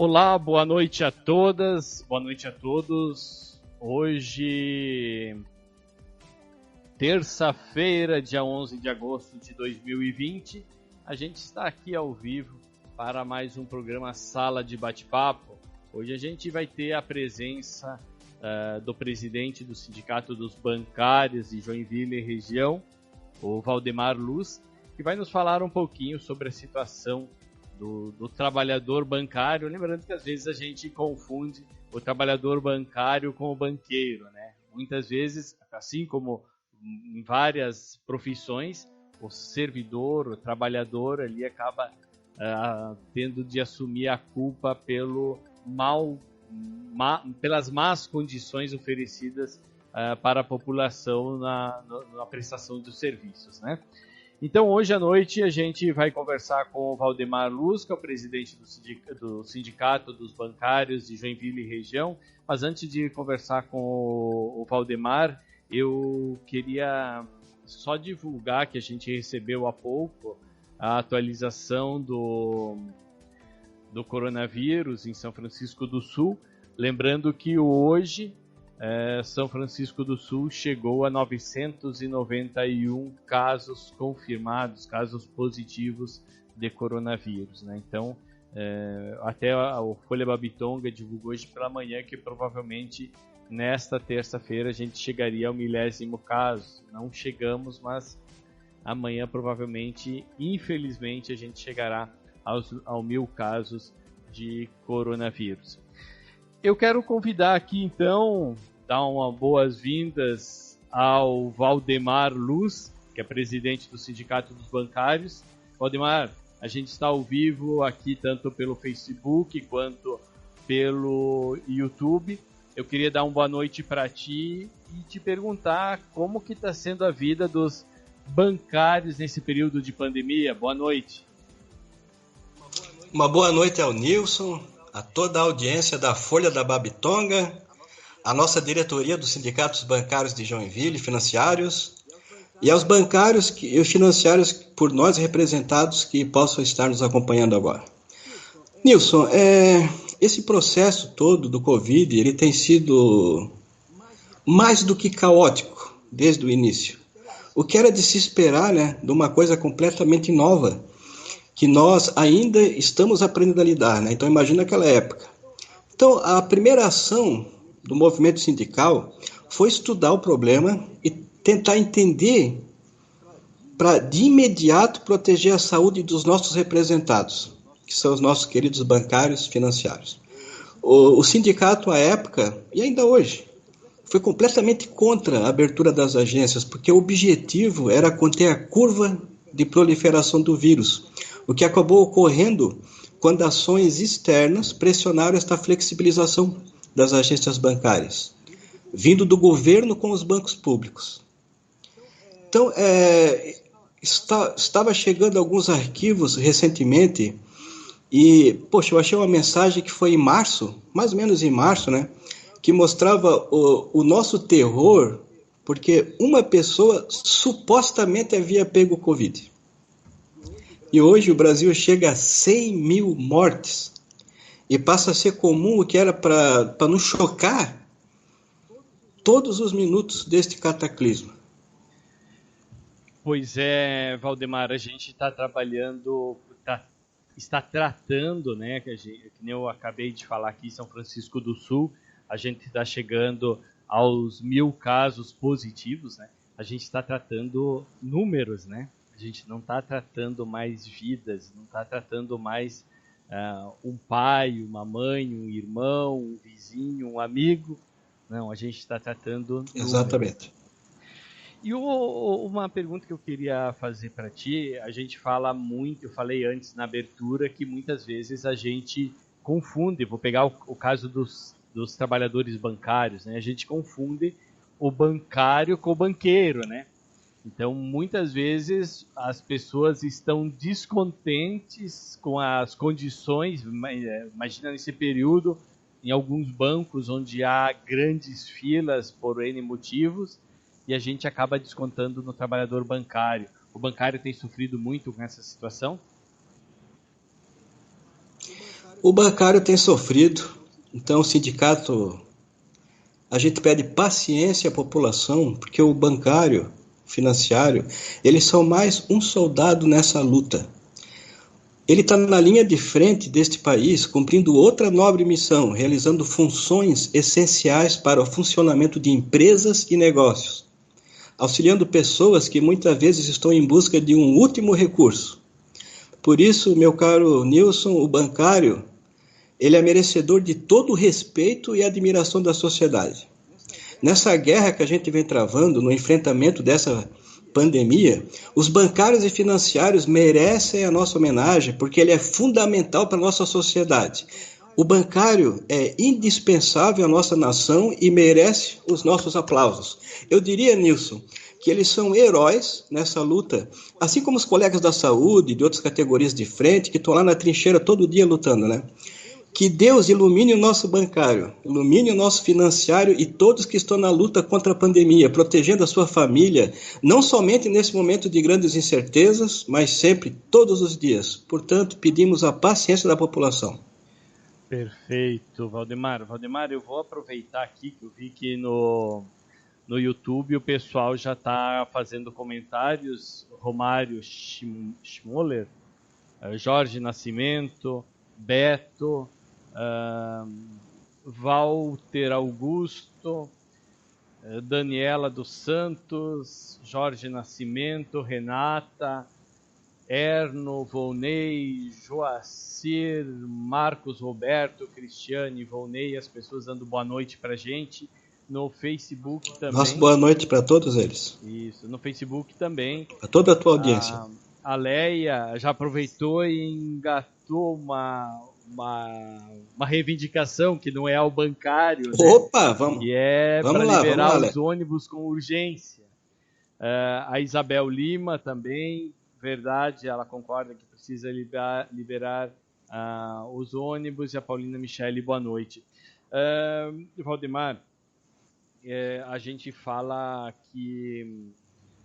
Olá, boa noite a todas, boa noite a todos. Hoje, terça-feira, dia 11 de agosto de 2020, a gente está aqui ao vivo para mais um programa Sala de Bate-Papo. Hoje a gente vai ter a presença do presidente do Sindicato dos Bancários de Joinville e região, o Valdemar Luz, que vai nos falar um pouquinho sobre a situação do trabalhador bancário. Lembrando que às vezes a gente confunde o trabalhador bancário com o banqueiro, né? Muitas vezes, assim como em várias profissões, o servidor, o trabalhador ali acaba tendo de assumir a culpa pelas más condições oferecidas para a população na prestação dos serviços, né? Então, hoje à noite, a gente vai conversar com o Valdemar Luz, que é o presidente do Sindicato dos Bancários de Joinville e região. Mas antes de conversar com o Valdemar, eu queria só divulgar que a gente recebeu há pouco a atualização do coronavírus em São Francisco do Sul. Lembrando que hoje São Francisco do Sul chegou a 991 casos confirmados, casos positivos de coronavírus, né? Então, até a Folha Babitonga divulgou hoje pela manhã que provavelmente nesta terça-feira a gente chegaria ao 1000º caso. Não chegamos, mas amanhã provavelmente, infelizmente, a gente chegará ao 1000 casos de coronavírus. Eu quero convidar aqui, então, dar uma boas-vindas ao Valdemar Luz, que é presidente do Sindicato dos Bancários. Valdemar, a gente está ao vivo aqui tanto pelo Facebook quanto pelo YouTube. Eu queria dar uma boa noite para ti e te perguntar como que está sendo a vida dos bancários nesse período de pandemia. Boa noite. Uma boa noite ao Nilson, a toda a audiência da Folha da Babitonga, a nossa diretoria dos sindicatos bancários de Joinville, financiários, e aos bancários e os financiários por nós representados que possam estar nos acompanhando agora. Nilson, esse processo todo do Covid, ele tem sido mais do que caótico desde o início. O que era de se esperar, né, de uma coisa completamente nova, que nós ainda estamos aprendendo a lidar, né? Então imagina aquela época. Então a primeira ação do movimento sindical foi estudar o problema e tentar entender para de imediato proteger a saúde dos nossos representados, que são os nossos queridos bancários financiários. O sindicato à época, e ainda hoje, foi completamente contra a abertura das agências, porque o objetivo era conter a curva de proliferação do vírus, o que acabou ocorrendo quando ações externas pressionaram esta flexibilização das agências bancárias, vindo do governo com os bancos públicos. Então, estava chegando alguns arquivos recentemente e, poxa, eu achei uma mensagem que foi em março, mais ou menos em março, né, que mostrava o nosso terror, porque uma pessoa supostamente havia pego o Covid. E hoje o Brasil chega a 100 mil mortes e passa a ser comum o que era para nos chocar todos os minutos deste cataclismo. Pois é, Valdemar, a gente está trabalhando, está tratando, né, que nem eu acabei de falar aqui em São Francisco do Sul, a gente está chegando aos 1000 casos positivos, né? A gente está tratando números, né? A gente não está tratando mais vidas, não está tratando mais um pai, uma mãe, um irmão, um vizinho, um amigo. Não, a gente está tratando números. Exatamente. E uma pergunta que eu queria fazer para ti, a gente fala muito, eu falei antes na abertura, que muitas vezes a gente confunde, vou pegar o caso dos trabalhadores bancários, né? A gente confunde o bancário com o banqueiro, né? Então, muitas vezes as pessoas estão descontentes com as condições, imagina nesse período, em alguns bancos onde há grandes filas por N motivos, e a gente acaba descontando no trabalhador bancário. O bancário tem sofrido muito com essa situação? O bancário tem sofrido, então o sindicato, a gente pede paciência à população, porque o bancário, financiário, eles são mais um soldado nessa luta. Ele está na linha de frente deste país, cumprindo outra nobre missão, realizando funções essenciais para o funcionamento de empresas e negócios, auxiliando pessoas que muitas vezes estão em busca de um último recurso. Por isso, meu caro Nilson, o bancário, ele é merecedor de todo o respeito e admiração da sociedade. Nessa guerra que a gente vem travando, no enfrentamento dessa pandemia, os bancários e financiários merecem a nossa homenagem, porque ele é fundamental para a nossa sociedade. O bancário é indispensável à nossa nação e merece os nossos aplausos. Eu diria, Nilson, que eles são heróis nessa luta, assim como os colegas da saúde, de outras categorias de frente, que estão lá na trincheira todo dia lutando, né? Que Deus ilumine o nosso bancário, ilumine o nosso financiário e todos que estão na luta contra a pandemia, protegendo a sua família, não somente nesse momento de grandes incertezas, mas sempre, todos os dias. Portanto, pedimos a paciência da população. Perfeito, Valdemar. Valdemar, eu vou aproveitar aqui que eu vi que no YouTube o pessoal já está fazendo comentários. Romário Schmoller, Jorge Nascimento, Beto, Walter Augusto, Daniela dos Santos, Jorge Nascimento, Renata, Erno, Volney, Joacir, Marcos Roberto, Cristiane, Volney, as pessoas dando boa noite pra gente. No Facebook também. Nossa, boa noite para todos eles. Isso, no Facebook também. Para toda a tua audiência. A Leia já aproveitou e engatou uma reivindicação que não é ao bancário. Opa, né? vamos. Que é para liberar vamos lá, os ônibus com urgência. A Isabel Lima também, verdade, ela concorda que precisa liberar os ônibus. E a Paulina Michele, boa noite. Valdemar, a gente fala que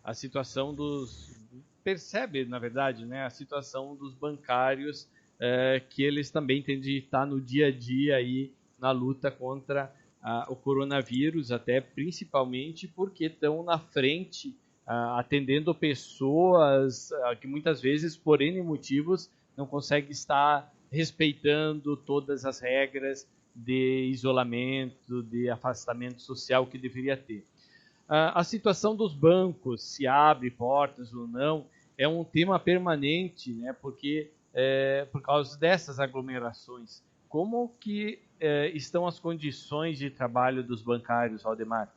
a situação percebe, na verdade, né, a situação dos bancários, que eles também têm de estar no dia a dia aí na luta contra o coronavírus, até principalmente porque estão na frente, atendendo pessoas que muitas vezes, por N motivos, não conseguem estar respeitando todas as regras de isolamento, de afastamento social que deveria ter. A situação dos bancos, se abre portas ou não, é um tema permanente, né? Porque por causa dessas aglomerações. Como que estão as condições de trabalho dos bancários, Valdemar?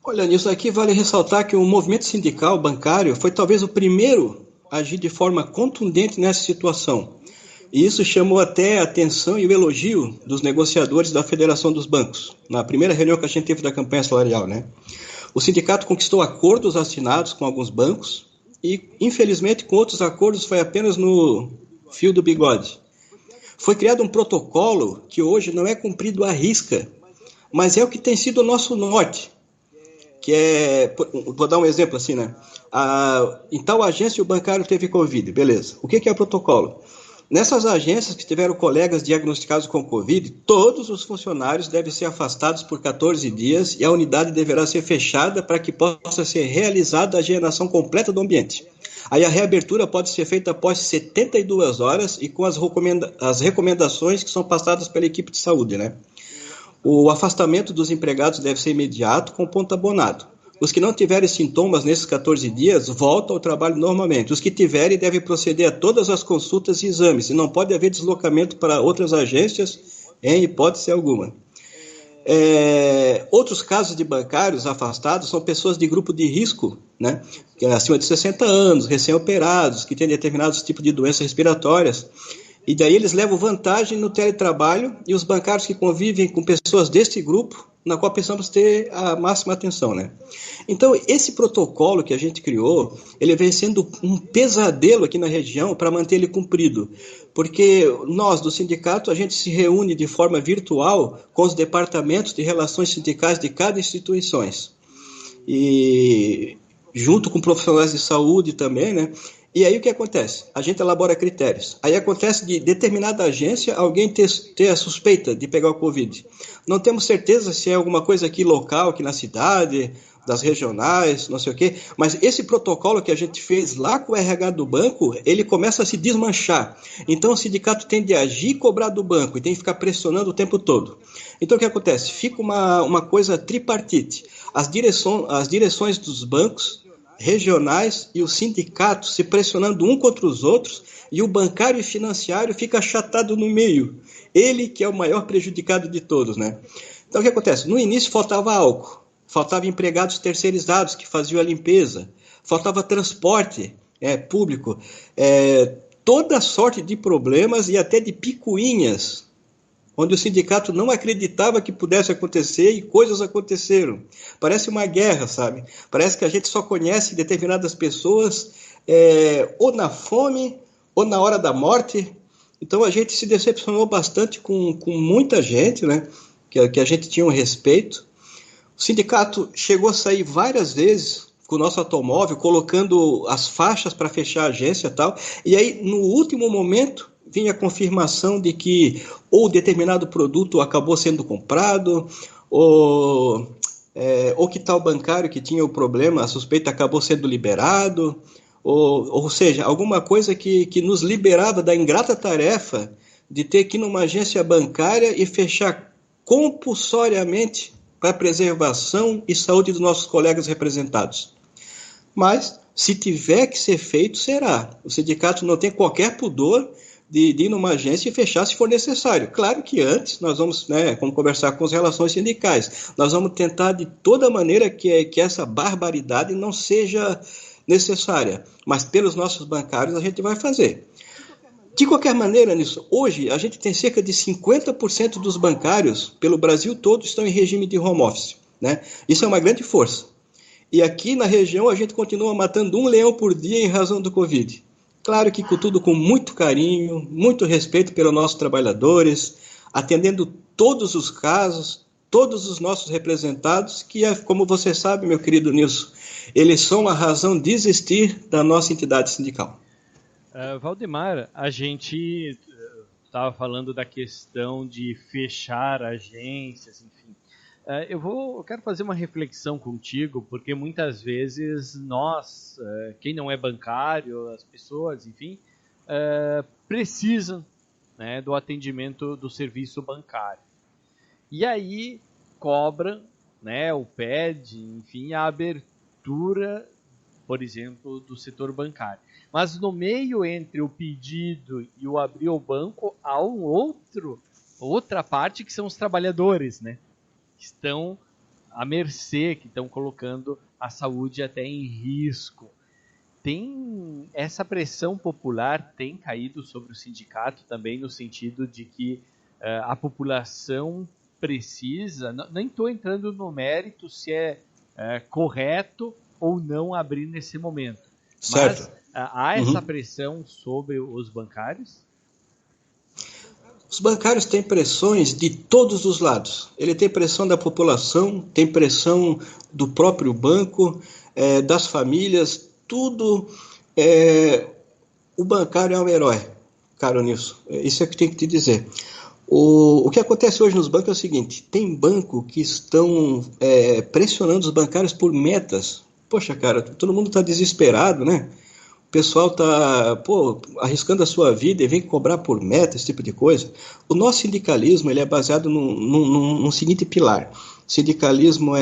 Olha, nisso aqui vale ressaltar que o movimento sindical bancário foi talvez o primeiro a agir de forma contundente nessa situação. E isso chamou até a atenção e o elogio dos negociadores da Federação dos Bancos, na primeira reunião que a gente teve da campanha salarial, né? O sindicato conquistou acordos assinados com alguns bancos e, infelizmente, com outros acordos foi apenas no fio do bigode. Foi criado um protocolo que hoje não é cumprido à risca, mas é o que tem sido o nosso norte, que é, vou dar um exemplo assim, né? Em tal agência o bancário teve Covid, beleza. O que é o protocolo? Nessas agências que tiveram colegas diagnosticados com Covid, todos os funcionários devem ser afastados por 14 dias e a unidade deverá ser fechada para que possa ser realizada a higienização completa do ambiente. Aí a reabertura pode ser feita após 72 horas e com as recomendações que são passadas pela equipe de saúde, né? O afastamento dos empregados deve ser imediato, com ponto abonado. Os que não tiverem sintomas nesses 14 dias voltam ao trabalho normalmente. Os que tiverem devem proceder a todas as consultas e exames. E não pode haver deslocamento para outras agências em hipótese alguma. Outros casos de bancários afastados são pessoas de grupo de risco, né? Que é acima de 60 anos, recém-operados, que têm determinados tipos de doenças respiratórias. E daí eles levam vantagem no teletrabalho e os bancários que convivem com pessoas deste grupo, na qual precisamos ter a máxima atenção, né? Então, esse protocolo que a gente criou, ele vem sendo um pesadelo aqui na região para manter ele cumprido, porque nós, do sindicato, a gente se reúne de forma virtual com os departamentos de relações sindicais de cada instituição, e junto com profissionais de saúde também, né? E aí o que acontece? A gente elabora critérios. Aí acontece de determinada agência alguém ter a suspeita de pegar o Covid. Não temos certeza se é alguma coisa aqui local, aqui na cidade, das regionais, não sei o quê, mas esse protocolo que a gente fez lá com o RH do banco, ele começa a se desmanchar. Então o sindicato tem de agir e cobrar do banco, e tem que ficar pressionando o tempo todo. Então o que acontece? Fica uma coisa tripartite. As direções dos bancos regionais e os sindicatos se pressionando um contra os outros, e o bancário e financiário fica achatado no meio. Ele que é o maior prejudicado de todos, né? Então o que acontece? No início faltava álcool, faltava empregados terceirizados que faziam a limpeza, faltava transporte público, toda sorte de problemas e até de picuinhas, onde o sindicato não acreditava que pudesse acontecer e coisas aconteceram. Parece uma guerra, sabe? Parece que a gente só conhece determinadas pessoas ou na fome ou na hora da morte. Então a gente se decepcionou bastante com muita gente, né? Que a gente tinha um respeito. O sindicato chegou a sair várias vezes com o nosso automóvel, colocando as faixas para fechar a agência e tal. E aí, no último momento, vinha a confirmação de que ou determinado produto acabou sendo comprado, ou que tal bancário que tinha o problema, a suspeita acabou sendo liberado, ou seja, alguma coisa que nos liberava da ingrata tarefa de ter que ir numa agência bancária e fechar compulsoriamente para a preservação e saúde dos nossos colegas representados. Mas, se tiver que ser feito, será. O sindicato não tem qualquer pudor de ir numa agência e fechar se for necessário. Claro que antes nós vamos conversar com as relações sindicais. Nós vamos tentar de toda maneira que essa barbaridade não seja necessária. Mas pelos nossos bancários a gente vai fazer. De qualquer maneira, Nilson, hoje a gente tem cerca de 50% dos bancários pelo Brasil todo estão em regime de home office, né? Isso é uma grande força. E aqui na região a gente continua matando um leão por dia em razão do Covid. Claro que tudo com muito carinho, muito respeito pelos nossos trabalhadores, atendendo todos os casos, todos os nossos representados, que, como você sabe, meu querido Nilson, eles são a razão de existir da nossa entidade sindical. Valdemar, a gente estava falando da questão de fechar agências, enfim. Eu quero fazer uma reflexão contigo, porque muitas vezes nós, quem não é bancário, as pessoas, enfim, precisam, né, do atendimento do serviço bancário. E aí cobra, né, ou pede, enfim, a abertura, por exemplo, do setor bancário. Mas no meio entre o pedido e o abrir o banco, há outra parte que são os trabalhadores, né? Que estão à mercê, que estão colocando a saúde até em risco. Essa pressão popular tem caído sobre o sindicato também, no sentido de que a população precisa, nem estou entrando no mérito se é correto ou não abrir nesse momento. Certo. Mas há essa pressão sobre os bancários? Os bancários têm pressões de todos os lados. Ele tem pressão da população, tem pressão do próprio banco, das famílias, tudo. O bancário é um herói, caro Nilson. Isso é que tem que te dizer. O que acontece hoje nos bancos é o seguinte: tem banco que estão pressionando os bancários por metas. Poxa, cara, todo mundo está desesperado, né? O pessoal está arriscando a sua vida e vem cobrar por meta, esse tipo de coisa. O nosso sindicalismo ele é baseado num seguinte pilar. Sindicalismo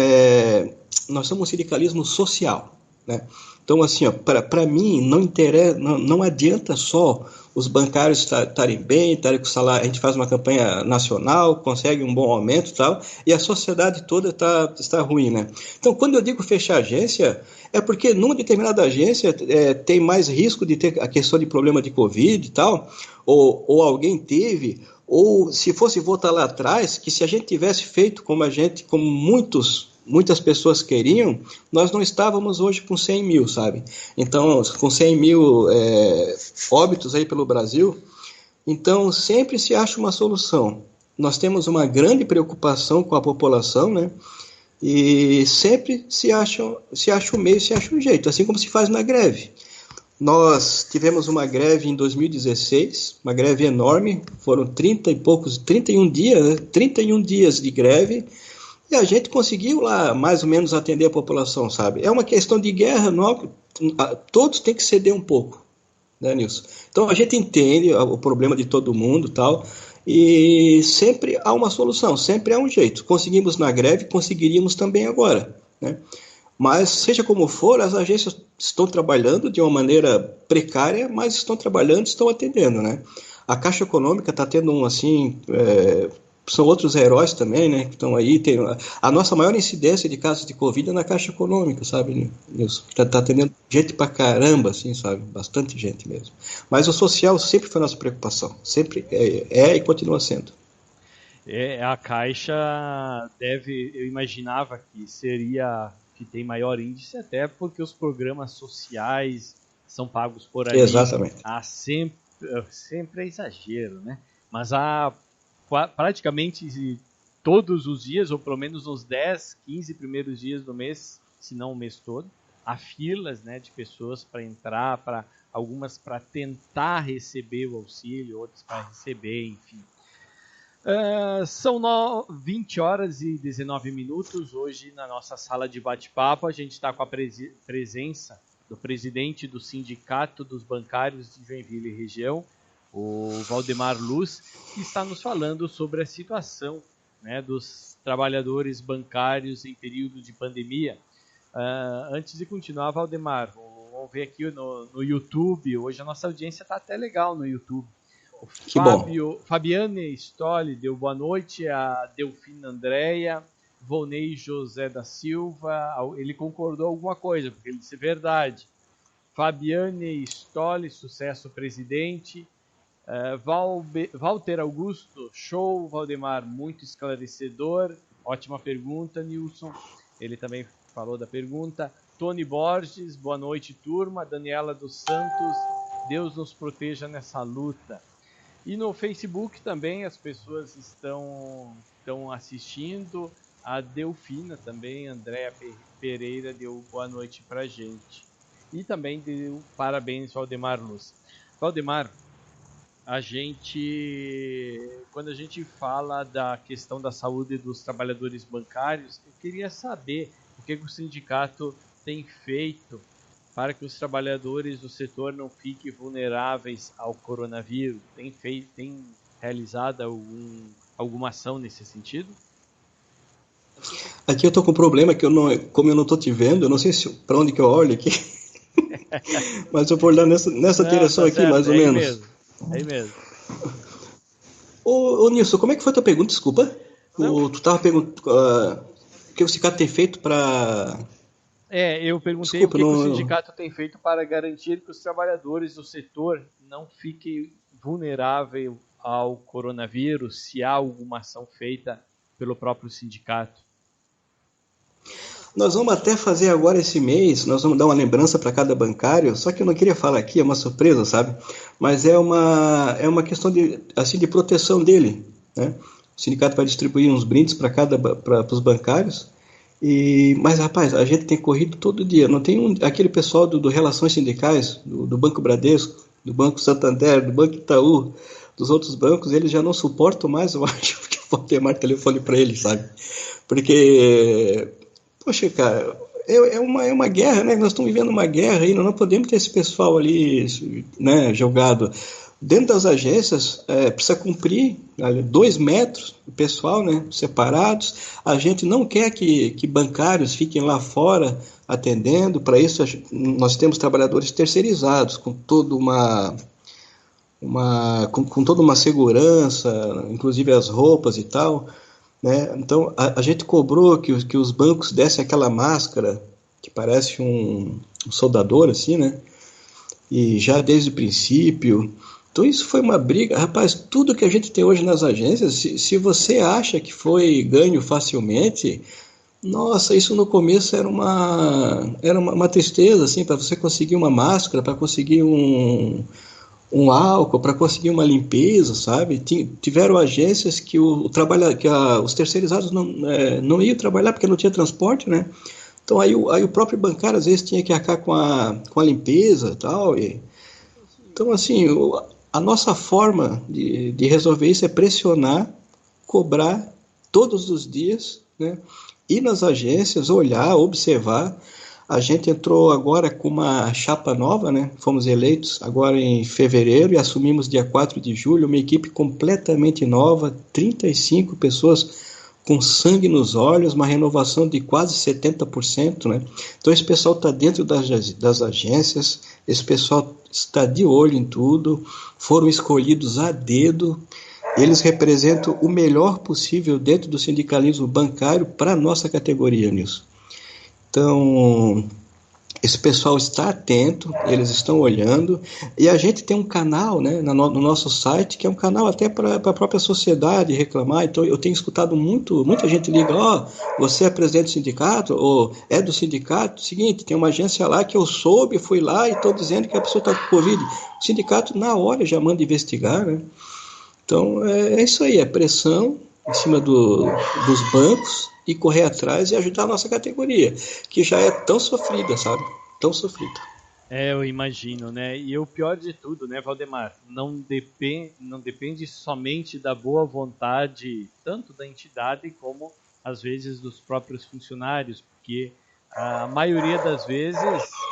nós somos um sindicalismo social, né? Então, assim, para mim, não adianta só os bancários estarem bem, estarem com salário. A gente faz uma campanha nacional, consegue um bom aumento e tal, e a sociedade toda está ruim, né? Então, quando eu digo fechar agência, é porque numa determinada agência tem mais risco de ter a questão de problema de Covid e tal, ou alguém teve, ou se fosse voltar lá atrás, que se a gente tivesse feito como muitas pessoas queriam, nós não estávamos hoje com 100 mil, sabe? Então, com 100 mil óbitos aí pelo Brasil, então sempre se acha uma solução. Nós temos uma grande preocupação com a população, né? E sempre se acha um meio, se acha um jeito, assim como se faz na greve. Nós tivemos uma greve em 2016, uma greve enorme, foram 31 dias, né? 31 dias de greve, e a gente conseguiu lá mais ou menos atender a população, sabe? É uma questão de guerra, não, todos têm que ceder um pouco, né, Nilson? Então a gente entende o problema de todo mundo e tal, e sempre há uma solução, sempre há um jeito. Conseguimos na greve, conseguiríamos também agora, né? Mas, seja como for, as agências estão trabalhando de uma maneira precária, mas estão trabalhando, estão atendendo, né? A Caixa Econômica está tendo são outros heróis também, né, que estão aí. Tem a nossa maior incidência de casos de Covid é na Caixa Econômica, sabe, Nilson? Tá atendendo gente pra caramba, assim, sabe? Bastante gente mesmo. Mas o social sempre foi nossa preocupação, sempre é e continua sendo. A Caixa eu imaginava que seria que tem maior índice, até porque os programas sociais são pagos por ali. Exatamente. Sempre é exagero, né? Mas há praticamente todos os dias, ou pelo menos nos 10, 15 primeiros dias do mês, se não o mês todo, há filas, né, de pessoas para entrar, algumas para tentar receber o auxílio, outras para receber, enfim. São 20 horas e 19 minutos. Hoje, na nossa sala de bate-papo, a gente está com a presença do presidente do Sindicato dos Bancários de Joinville e região, o Valdemar Luz, que está nos falando sobre a situação, né, dos trabalhadores bancários em período de pandemia. Antes de continuar, Valdemar, vamos ver aqui no YouTube. Hoje a nossa audiência está até legal no YouTube. Fabiane Stolli deu boa noite, a Delfina Andréia, Volney José da Silva, ele concordou alguma coisa, porque ele disse verdade. Fabiane Stolli, sucesso presidente. Walter Augusto, show. Valdemar, muito esclarecedor, ótima pergunta, Nilson, ele também falou da pergunta. Tony Borges, boa noite, turma. Daniela dos Santos, Deus nos proteja nessa luta. E no Facebook também as pessoas estão assistindo. A Delfina também, Andréa Pereira, deu boa noite pra gente. E também deu parabéns, Valdemar Luz. Valdemar, quando a gente fala da questão da saúde dos trabalhadores bancários, eu queria saber o que o sindicato tem feito para que os trabalhadores do setor não fiquem vulneráveis ao coronavírus. Tem realizado alguma ação nesse sentido? Aqui eu tô com um problema que como eu não tô te vendo, eu não sei para onde que eu olho aqui, mas eu vou olhar nessa direção aqui, certo, mais ou menos. Aí mesmo. Ô Nilson, como é que foi a tua pergunta? Desculpa. Tu estava perguntando o que o sindicato tem feito para... eu perguntei o que o sindicato tem feito para garantir que os trabalhadores do setor não fiquem vulneráveis ao coronavírus, se há alguma ação feita pelo próprio sindicato. Nós vamos até fazer agora esse mês, nós vamos dar uma lembrança para cada bancário, só que eu não queria falar aqui, é uma surpresa, sabe? Mas é uma questão de proteção dele, né? O sindicato vai distribuir uns brindes para os bancários. Mas, rapaz, a gente tem corrido todo dia. Não tem aquele pessoal do Relações Sindicais, do Banco Bradesco, do Banco Santander, do Banco Itaú, dos outros bancos, eles já não suportam mais, eu acho, porque eu vou ter mais telefone para eles, sabe? Porque, poxa, cara, é uma guerra, né? Nós estamos vivendo uma guerra aí, nós não podemos ter esse pessoal ali, né, jogado. Dentro das agências, precisa cumprir 2 metros, o pessoal, né, separados. A gente não quer que bancários fiquem lá fora atendendo. Para isso, nós temos trabalhadores terceirizados, com toda com toda uma segurança, inclusive as roupas e tal, né? Então, a gente cobrou que os bancos dessem aquela máscara, que parece um soldador, assim, né? E já desde o princípio... Então isso foi uma briga, rapaz, tudo que a gente tem hoje nas agências, se você acha que foi ganho facilmente, nossa, isso no começo era uma tristeza, assim, para você conseguir uma máscara, para conseguir um álcool, para conseguir uma limpeza, sabe? Tiveram agências que os terceirizados não iam trabalhar porque não tinha transporte, né? Então aí o próprio bancário às vezes tinha que arcar com a limpeza e tal. Então assim, a nossa forma de resolver isso é pressionar, cobrar todos os dias, né? Ir nas agências, olhar, observar. A gente entrou agora com uma chapa nova, né? Fomos eleitos agora em fevereiro e assumimos dia 4 de julho, uma equipe completamente nova, 35 pessoas com sangue nos olhos, uma renovação de quase 70%, né? Então esse pessoal está dentro das agências, esse pessoal está de olho em tudo, foram escolhidos a dedo, eles representam o melhor possível dentro do sindicalismo bancário para a nossa categoria, Nilson. Então, esse pessoal está atento, eles estão olhando, e a gente tem um canal, né, no nosso site, que é um canal até para a própria sociedade reclamar. Então eu tenho escutado muita gente liga, você é presidente do sindicato, ou é do sindicato? Seguinte, tem uma agência lá que eu soube, fui lá e estou dizendo que a pessoa está com Covid. O sindicato na hora já manda investigar, né? Então é isso aí, é pressão em cima dos bancos e correr atrás e ajudar a nossa categoria, que já é tão sofrida, sabe? Tão sofrida. Eu imagino, né? E o pior de tudo, né, Valdemar? Não depende somente da boa vontade, tanto da entidade como, às vezes, dos próprios funcionários, porque a maioria das vezes,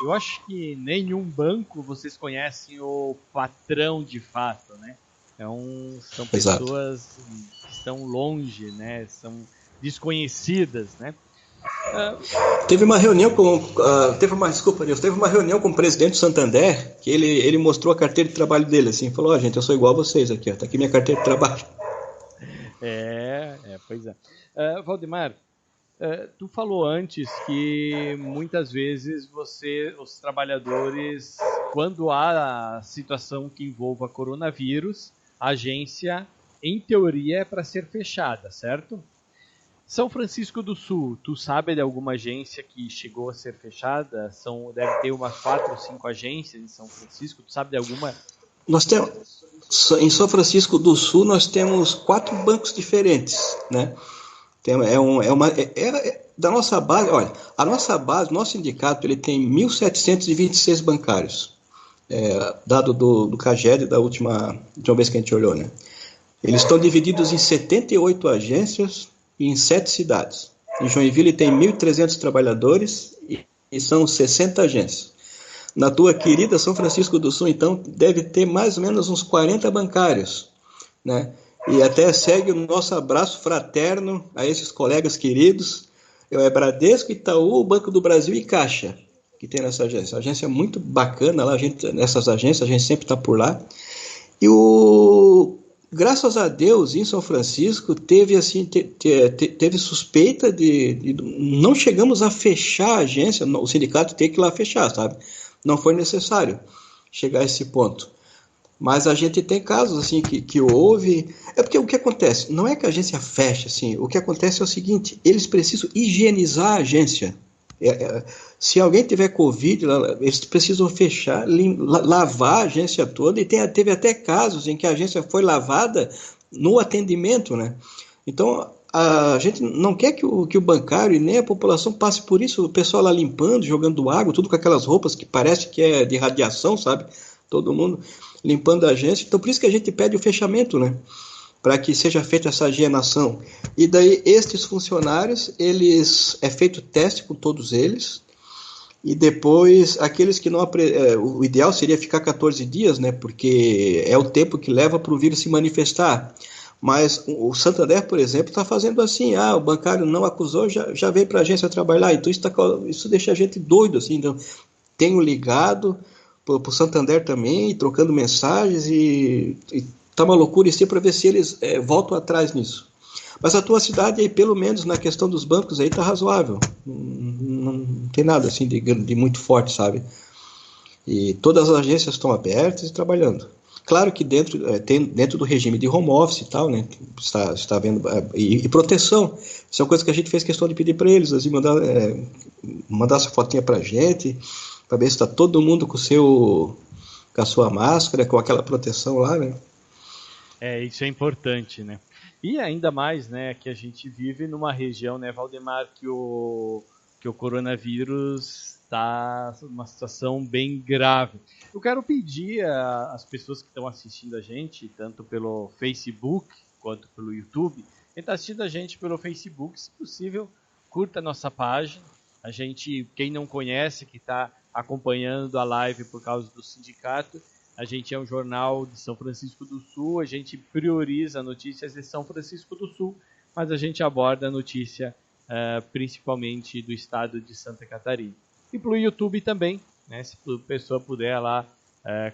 eu acho que nenhum banco vocês conhecem o patrão de fato, né? São pessoas que estão longe, né? São desconhecidas, né? Teve uma reunião teve uma reunião com o presidente do Santander, que ele mostrou a carteira de trabalho dele, assim, falou, gente, eu sou igual a vocês aqui, ó, tá aqui minha carteira de trabalho. Pois é. Valdemar, tu falou antes que muitas vezes os trabalhadores, quando há a situação que envolva coronavírus, a agência, em teoria, é para ser fechada, certo? São Francisco do Sul, tu sabe de alguma agência que chegou a ser fechada? Deve ter umas 4 ou 5 agências em São Francisco, tu sabe de alguma? Nós temos, em São Francisco do Sul, nós temos 4 bancos diferentes, né? Da nossa base, olha, a nossa base, nosso sindicato, ele tem 1.726 bancários, dado do CAGED da última vez que a gente olhou, né? Eles estão divididos em 78 agências e em 7 cidades. Em Joinville tem 1.300 trabalhadores e são 60 agências. Na tua querida São Francisco do Sul, então, deve ter mais ou menos uns 40 bancários, né? E até segue o nosso abraço fraterno a esses colegas queridos. É Bradesco, Itaú, Banco do Brasil e Caixa, que tem nessa agência. A agência é muito bacana, lá nessas agências a gente sempre está por lá. E graças a Deus, em São Francisco, teve suspeita de não chegamos a fechar a agência, o sindicato tem que ir lá fechar, sabe? Não foi necessário chegar a esse ponto. Mas a gente tem casos assim que houve. É porque o que acontece? Não é que a agência fecha, assim. O que acontece é o seguinte: eles precisam higienizar a agência. Se alguém tiver Covid, eles precisam fechar, lavar a agência toda. E teve até casos em que a agência foi lavada no atendimento, né? Então a gente não quer que o bancário e nem a população passe por isso. O pessoal lá limpando, jogando água, tudo com aquelas roupas que parece que é de radiação, sabe? Todo mundo limpando a agência. Então, por isso que a gente pede o fechamento, né? Para que seja feita essa alienação. E daí, estes funcionários, é feito teste com todos eles, e depois, aqueles que não... o ideal seria ficar 14 dias, né? Porque é o tempo que leva para o vírus se manifestar. Mas o Santander, por exemplo, está fazendo assim, o bancário não acusou, já veio para a agência trabalhar. Então, isso deixa a gente doido, assim. Então, tenho ligado para o Santander também, trocando mensagens, e tá uma loucura isso para ver se eles voltam atrás nisso. Mas a tua cidade aí, pelo menos na questão dos bancos aí, tá razoável. Não tem nada assim de muito forte, sabe? E todas as agências estão abertas e trabalhando. Claro que dentro do regime de home office e tal, né? Está vendo, e proteção. Isso é uma coisa que a gente fez questão de pedir para eles, assim, mandar essa fotinha pra gente, para ver se está todo mundo com a sua máscara, com aquela proteção lá, né? Isso é importante, né? E ainda mais, né, que a gente vive numa região, né, Valdemar, que porque o coronavírus está numa situação bem grave. Eu quero pedir às pessoas que estão assistindo a gente, tanto pelo Facebook quanto pelo YouTube, quem está assistindo a gente pelo Facebook, se possível, curta a nossa página. A gente, quem não conhece, que está acompanhando a live por causa do sindicato, a gente é um jornal de São Francisco do Sul, a gente prioriza notícias de São Francisco do Sul, mas a gente aborda a notícia principalmente do estado de Santa Catarina. E pelo YouTube também, né, se a pessoa puder lá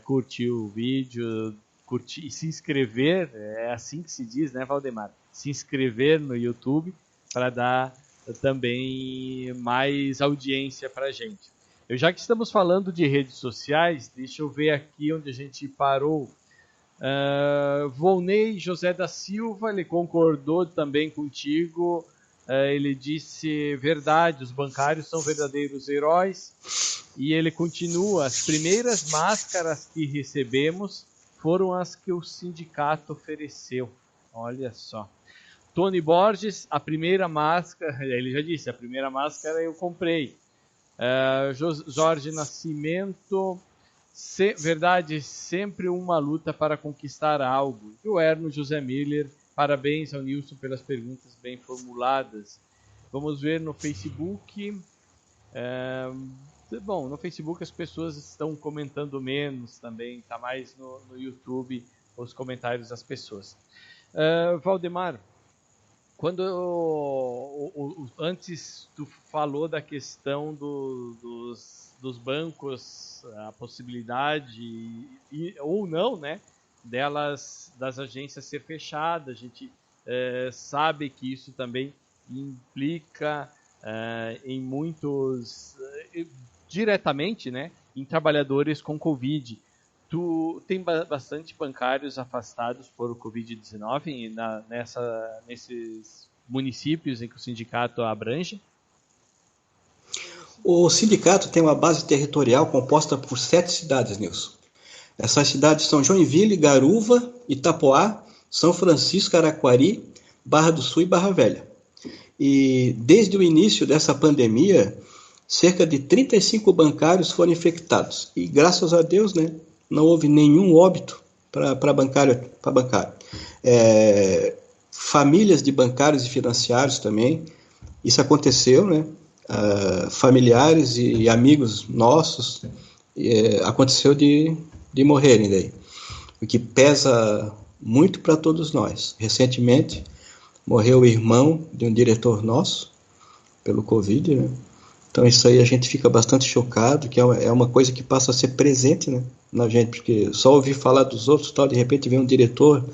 curtir o vídeo, curtir e se inscrever, é assim que se diz, né, Valdemar? Se inscrever no YouTube para dar também mais audiência para a gente. Já que estamos falando de redes sociais, deixa eu ver aqui onde a gente parou. Volney José da Silva, ele concordou também contigo. Ele disse verdade, os bancários são verdadeiros heróis. E ele continua, as primeiras máscaras que recebemos foram as que o sindicato ofereceu. Olha só. Tony Borges, a primeira máscara, ele já disse, a primeira máscara eu comprei. Jorge Nascimento, verdade, sempre uma luta para conquistar algo. E o Erno José Miller, parabéns ao Nilson pelas perguntas bem formuladas. Vamos ver no Facebook. Bom, no Facebook as pessoas estão comentando menos também, está mais no YouTube os comentários das pessoas. Valdemar, quando antes tu falou da questão dos bancos, a possibilidade ou não, né, das agências ser fechadas, a gente sabe que isso também implica em muitos, diretamente, né, em trabalhadores com Covid. Tu tem bastante bancários afastados por Covid-19 nesses municípios em que o sindicato abrange? O sindicato tem uma base territorial composta por 7 cidades, Nilson. Essas cidades são Joinville, Garuva, Itapoá, São Francisco, Araquari, Barra do Sul e Barra Velha. E desde o início dessa pandemia, cerca de 35 bancários foram infectados. E graças a Deus, né, não houve nenhum óbito para bancário. Famílias de bancários e financiários também, isso aconteceu, né? Familiares e amigos nossos, aconteceu de morrerem daí, o que pesa muito para todos nós. Recentemente morreu o irmão de um diretor nosso pelo Covid, né? Então isso aí a gente fica bastante chocado, que é uma coisa que passa a ser presente, né, na gente, porque só ouvir falar dos outros, tal, de repente vem um diretor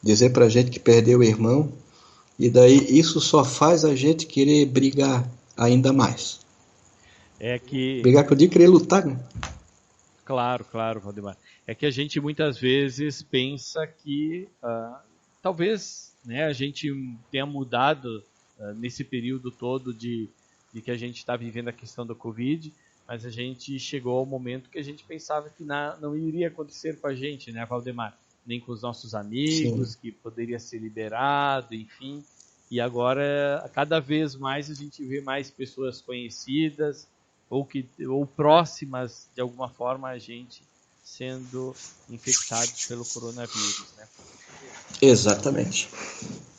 dizer pra gente que perdeu o irmão, e daí isso só faz a gente querer brigar ainda mais. Brigar que eu digo, querer lutar, né? Claro, Valdemar. É que a gente muitas vezes pensa que talvez, né, a gente tenha mudado nesse período todo de que a gente está vivendo a questão do Covid, mas a gente chegou ao momento que a gente pensava que não iria acontecer com a gente, né, Valdemar? Nem com os nossos amigos, sim, que poderia ser liberado, enfim. E agora, cada vez mais, a gente vê mais pessoas conhecidas ou próximas, de alguma forma, a gente sendo infectados pelo coronavírus, né? Exatamente.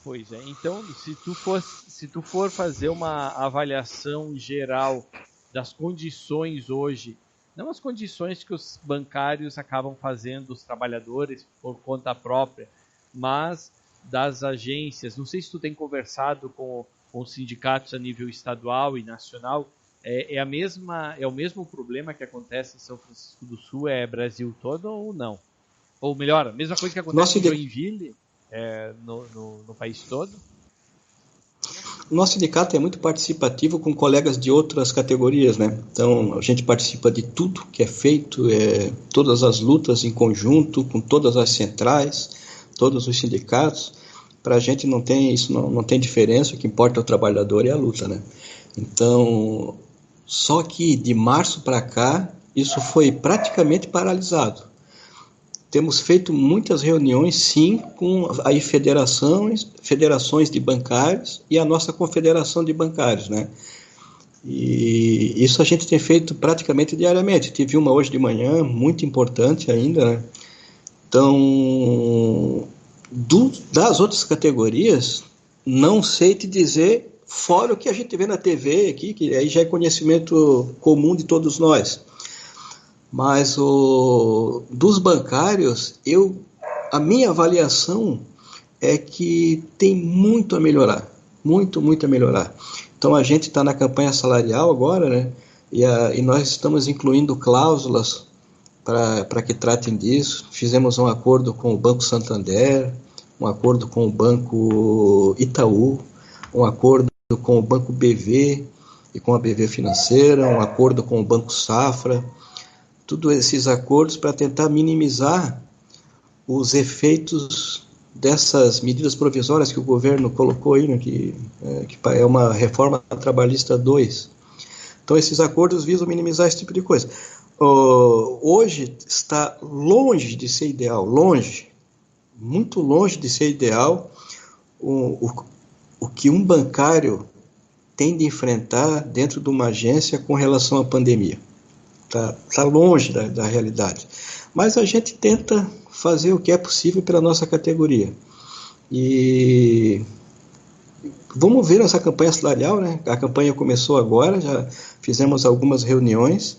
Pois é. Então, se tu for fazer uma avaliação geral das condições hoje, não as condições que os bancários acabam fazendo, os trabalhadores por conta própria, mas das agências. Não sei se tu tem conversado com os sindicatos a nível estadual e nacional. É o mesmo problema que acontece em São Francisco do Sul, Brasil todo ou não? Ou melhor, a mesma coisa que acontece em Joinville, no país todo? O nosso sindicato é muito participativo com colegas de outras categorias, né? Então, a gente participa de tudo que é feito, todas as lutas em conjunto, com todas as centrais, todos os sindicatos. Para a gente não tem diferença, o que importa é o trabalhador e a luta, né? Então, só que de março para cá, isso foi praticamente paralisado. Temos feito muitas reuniões, sim, com aí federações de bancários e a nossa confederação de bancários, né? E isso a gente tem feito praticamente diariamente. Tive uma hoje de manhã, muito importante ainda, né? Então, das outras categorias, não sei te dizer, fora o que a gente vê na TV aqui, que aí já é conhecimento comum de todos nós. Mas dos bancários, a minha avaliação é que tem muito a melhorar, muito a melhorar. Então a gente está na campanha salarial agora, né? E nós estamos incluindo cláusulas para que tratem disso. Fizemos um acordo com o Banco Santander, um acordo com o Banco Itaú, um acordo com o Banco BV e com a BV Financeira, um acordo com o Banco Safra. Todos esses acordos para tentar minimizar os efeitos dessas medidas provisórias que o governo colocou aí, né, que é uma reforma trabalhista 2. Então, esses acordos visam minimizar esse tipo de coisa. Hoje está longe de ser ideal, longe, muito longe de ser ideal o que um bancário tem de enfrentar dentro de uma agência com relação à pandemia. Tá longe da realidade. Mas a gente tenta fazer o que é possível pela nossa categoria. E vamos ver essa campanha salarial, né? A campanha começou agora, já fizemos algumas reuniões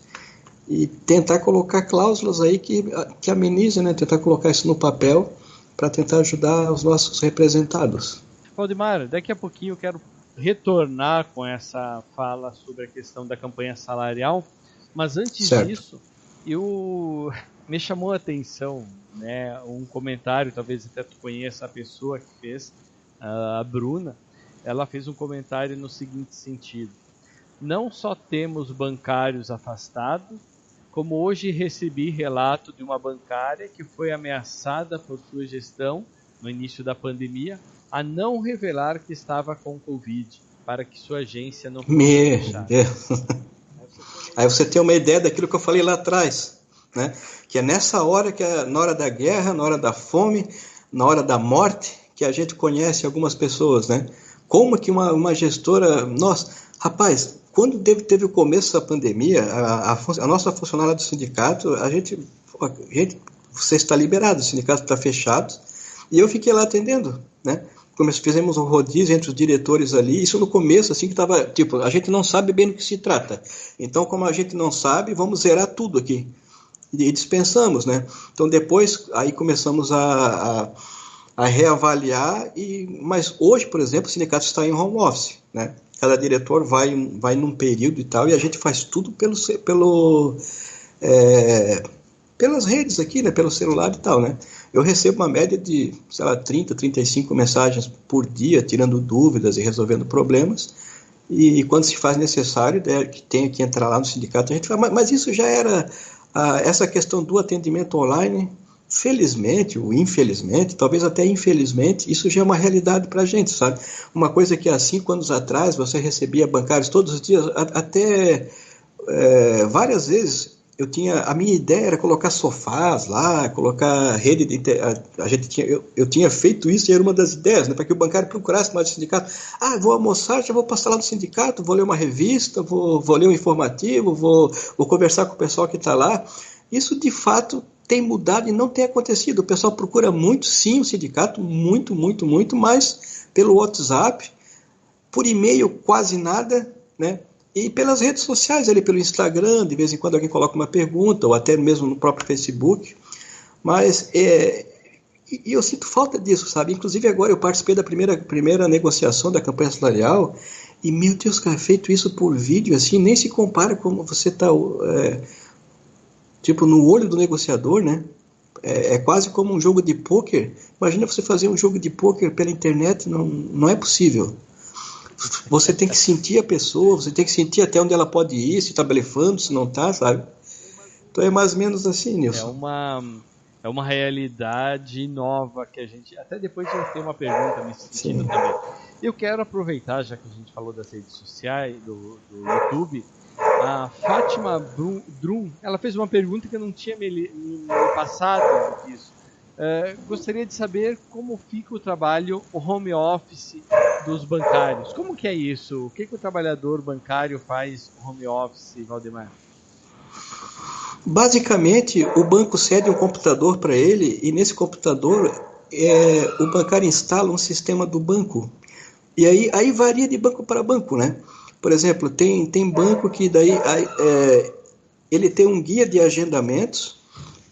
e tentar colocar cláusulas aí que amenizem, né? Tentar colocar isso no papel para tentar ajudar os nossos representados. Valdemar, daqui a pouquinho eu quero retornar com essa fala sobre a questão da campanha salarial, mas antes disso, me chamou a atenção, né, um comentário, talvez até tu conheça a pessoa que fez, a Bruna. Ela fez um comentário no seguinte sentido: não só temos bancários afastados, como hoje recebi relato de uma bancária que foi ameaçada por sua gestão, no início da pandemia, a não revelar que estava com Covid, para que sua agência não fosse fechada. Aí você tem uma ideia daquilo que eu falei lá atrás, né? Que é nessa hora, na hora da guerra, na hora da fome, na hora da morte, que a gente conhece algumas pessoas, né? Como que uma gestora... Nossa, rapaz, quando teve o começo da pandemia, a nossa funcionária do sindicato, você está liberado, o sindicato está fechado, e eu fiquei lá atendendo, né? Fizemos um rodízio entre os diretores ali, isso no começo, assim, que estava, tipo, a gente não sabe bem do que se trata. Então, como a gente não sabe, vamos zerar tudo aqui. E dispensamos, né? Então, depois, aí começamos a reavaliar, mas hoje, por exemplo, o sindicato está em home office, né? Cada diretor vai num período e tal, e a gente faz tudo pelas redes aqui, né, pelo celular e tal, né? Eu recebo uma média de, 30, 35 mensagens por dia, tirando dúvidas e resolvendo problemas, e quando se faz necessário, que tenha que entrar lá no sindicato, a gente faz, mas isso já era, essa questão do atendimento online, felizmente ou infelizmente, talvez até infelizmente, isso já é uma realidade para a gente, sabe? Uma coisa que há 5 anos atrás você recebia bancários todos os dias, até várias vezes. A minha ideia era colocar sofás lá, colocar rede de eu tinha feito isso e era uma das ideias, né, para que o bancário procurasse mais o sindicato. Vou almoçar, já vou passar lá no sindicato, vou ler uma revista, vou ler um informativo, vou conversar com o pessoal que está lá. Isso de fato tem mudado e não tem acontecido. O pessoal procura muito, sim, o sindicato, muito, mas pelo WhatsApp, por e-mail quase nada, né? E pelas redes sociais, ali pelo Instagram, de vez em quando alguém coloca uma pergunta, ou até mesmo no próprio Facebook. Mas eu sinto falta disso, sabe? Inclusive agora eu participei da primeira negociação da campanha salarial, e meu Deus, cara, feito isso por vídeo, assim, nem se compara como você está, tipo, no olho do negociador, né? É quase como um jogo de pôquer. Imagina você fazer um jogo de pôquer pela internet, não é possível. Você tem que sentir a pessoa, você tem que sentir até onde ela pode ir, se está blefando, se não está, sabe? Então é mais ou menos assim, Nilson. É uma realidade nova que a gente... Até depois eu tenho uma pergunta nesse sentido também. Eu quero aproveitar, já que a gente falou das redes sociais, do YouTube, a Fátima Drum, ela fez uma pergunta que eu não tinha me passado disso. Gostaria de saber como fica o trabalho, o home office dos bancários. Como que é isso? O que o trabalhador bancário faz home office, Valdemar? Basicamente, o banco cede um computador para ele e nesse computador o bancário instala um sistema do banco. E aí varia de banco para banco, né? Por exemplo, tem banco que daí ele tem um guia de agendamentos